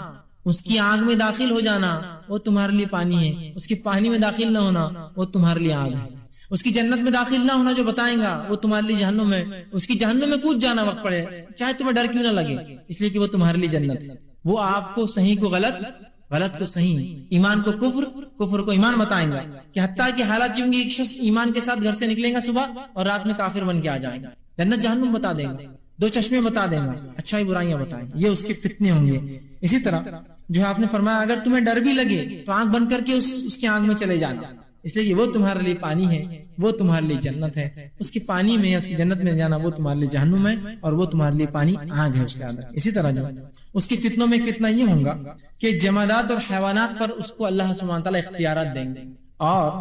اس کی آگ میں داخل ہو جانا وہ تمہارے لیے پانی ہے، اس کے پانی میں داخل نہ ہونا وہ تمہارے لیے آگ ہے، اس کی جنت میں داخل نہ ہونا جو بتائیں گا وہ تمہارے لیے جہنم ہے، اس کی جہنم میں کود جانا وقت پڑے چاہے تمہیں ڈر کیوں نہ لگے، اس لیے کہ وہ تمہارے لیے جنت ہے، وہ آپ کو صحیح کو غلط، غلط کو صحیح، ایمان کو کفر، کفر کو ایمان بتائیں گا، کہ حتیٰ کہ حالات یہ ہوں گے ایک شخص ایمان کے ساتھ گھر سے نکلیں گا صبح اور رات میں کافر بن کے آ جائیں گا، جنت جہنم بتا دیں گا، 2 چشمے بتا دیں گا، اچھائی برائیاں بتائیں گے، یہ اس کے فتنے ہوں گے۔ اسی طرح جو آپ نے فرمایا اگر تمہیں ڈر بھی لگے تو آنکھ بند کر کے اس کی آنکھ میں چلے جانا، اس لیے کہ وہ تمہارے لیے پانی ہے، وہ تمہارے لیے جنت ہے، اس کی پانی میں اس کی جنت میں جانا وہ تمہارے لیے جہنم ہے، اور وہ تمہارے لیے پانی آگ ہے اس کے اندر۔ اسی طرح جو اس کی فتنوں میں فتنہ یہ ہوگا کہ جمادات اور حیوانات پر اس کو اللہ سبحانہ تعالیٰ اختیارات دیں گے، اور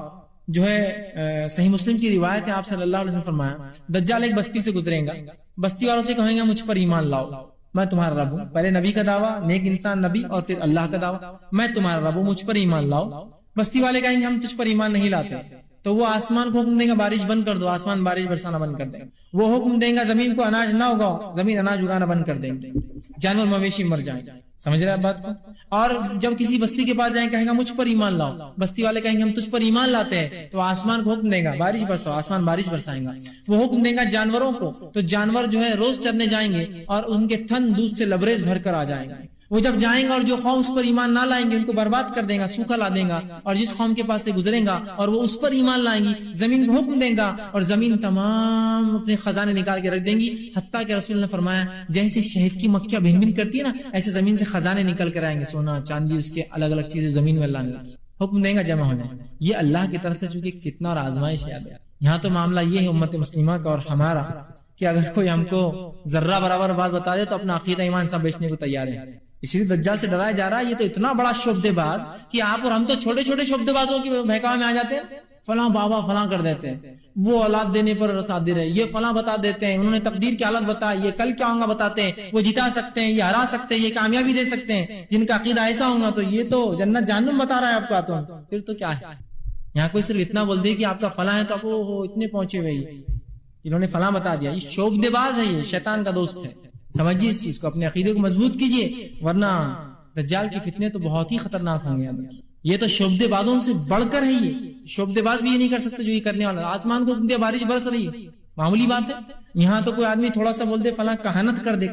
جو ہے صحیح مسلم کی روایت ہے آپ صلی اللہ علیہ وسلم فرمایا دجال ایک بستی سے گزرے گا، بستی والوں سے کہیں گے مجھ پر ایمان لاؤ، میں تمہارا رب ہوں، پہلے نبی کا دعویٰ، نیک انسان نبی، اور پھر اللہ کا دعویٰ، میں تمہارا رب ہوں، مجھ پر ایمان لاؤ۔ بستی والے کہیں گے ہم تجھ پر ایمان نہیں لاتے، تو وہ آسمان کو حکم دے گا بارش بند کر دو، آسمان بارش برسانا بند کر دے گا، وہ حکم دے گا زمین کو اناج نہ اگاؤ، زمین اناج اگانا بند کر دیں گے، جانور مویشی مر جائیں گے، سمجھ رہے ہیں بات کو۔ اور جب کسی بستی کے پاس جائیں کہیں گا مجھ پر ایمان لاؤ، بستی والے کہیں گے ہم تجھ پر ایمان لاتے ہیں، تو آسمان کو حکم دے گا بارش برساؤ، آسمان بارش برسائیں گا، وہ حکم دے گا جانوروں کو، تو جانور جو ہے روز چرنے جائیں گے اور ان کے تھن دودھ سے لبریز بھر کر آ جائیں گے، وہ جب جائیں گا اور جو قوم اس پر ایمان نہ لائیں گے ان کو برباد کر دیں گا، سوکھا لا دیں گا، اور جس قوم کے پاس سے گزریں گا اور وہ اس پر ایمان لائیں گی زمین کو حکم دیں گا اور زمین تمام اپنے خزانے نکال کے رکھ دیں گی، حتیٰ کہ رسول نے فرمایا جیسے شہد کی مکھیاں بھن بھن کرتی ہے نا ایسے زمین سے خزانے نکل کر آئیں گے، سونا چاندی اس کے الگ الگ چیزیں زمین میں اللہ نے حکم دیں گا جمع ہونے۔ یہ اللہ کی طرف سے چونکہ ایک فتنہ اور آزمائش ہے، یہاں تو معاملہ یہ ہے امت مسلمہ کا اور ہمارا کہ اگر کوئی ہم کو ذرہ برابر بات بتا دے تو اپنا عقیدہ ایمان سب بیچنے کو تیار ہے، اسی لیے دجال سے ڈرایا جا رہا ہے۔ یہ تو اتنا بڑا شعبدے باز کہ آپ اور ہم تو چھوٹے چھوٹے شعبدے بازوں کی بہکاوے میں آ جاتے ہیں، فلاں بابا فلاں کر دیتے ہیں، وہ اولاد دینے پر صادر ہے، یہ فلاں بتا دیتے ہیں، انہوں نے تقدیر کی حالت بتائی، یہ کل کیا ہوگا بتاتے ہیں، وہ جتا سکتے ہیں، یہ ہرا سکتے ہیں، یہ کامیابی دے سکتے ہیں، جن کا عقیدہ ایسا ہوگا تو یہ تو جنت جہنم بتا رہا ہے آپ کا، تو پھر تو کیا ہے۔ یہاں کوئی صرف اتنا بول دے کہ آپ کا فلاں ہے تو آپ اتنے پہنچے ہوئے، انہوں نے فلاں بتا دیا، یہ شعبدے باز ہے، یہ شیطان کا دوست ہے، سمجھیے اس چیز کو، اپنے عقیدے کو مضبوط کیجیے، ورنہ دجال کی فتنے تو بہت ہی خطرناک ہوں گے۔ یہ تو شعبدے بازوں سے بڑھ کر ہے، یہ شعبدے باز بھی یہ نہیں کر سکتے جو یہ کرنے والا، آسمان کو دیا بارش برس رہی ہے، معمولی بات ہے۔ یہاں تو کوئی آدمی تھوڑا سا بول دے فلاں کہانت کر دے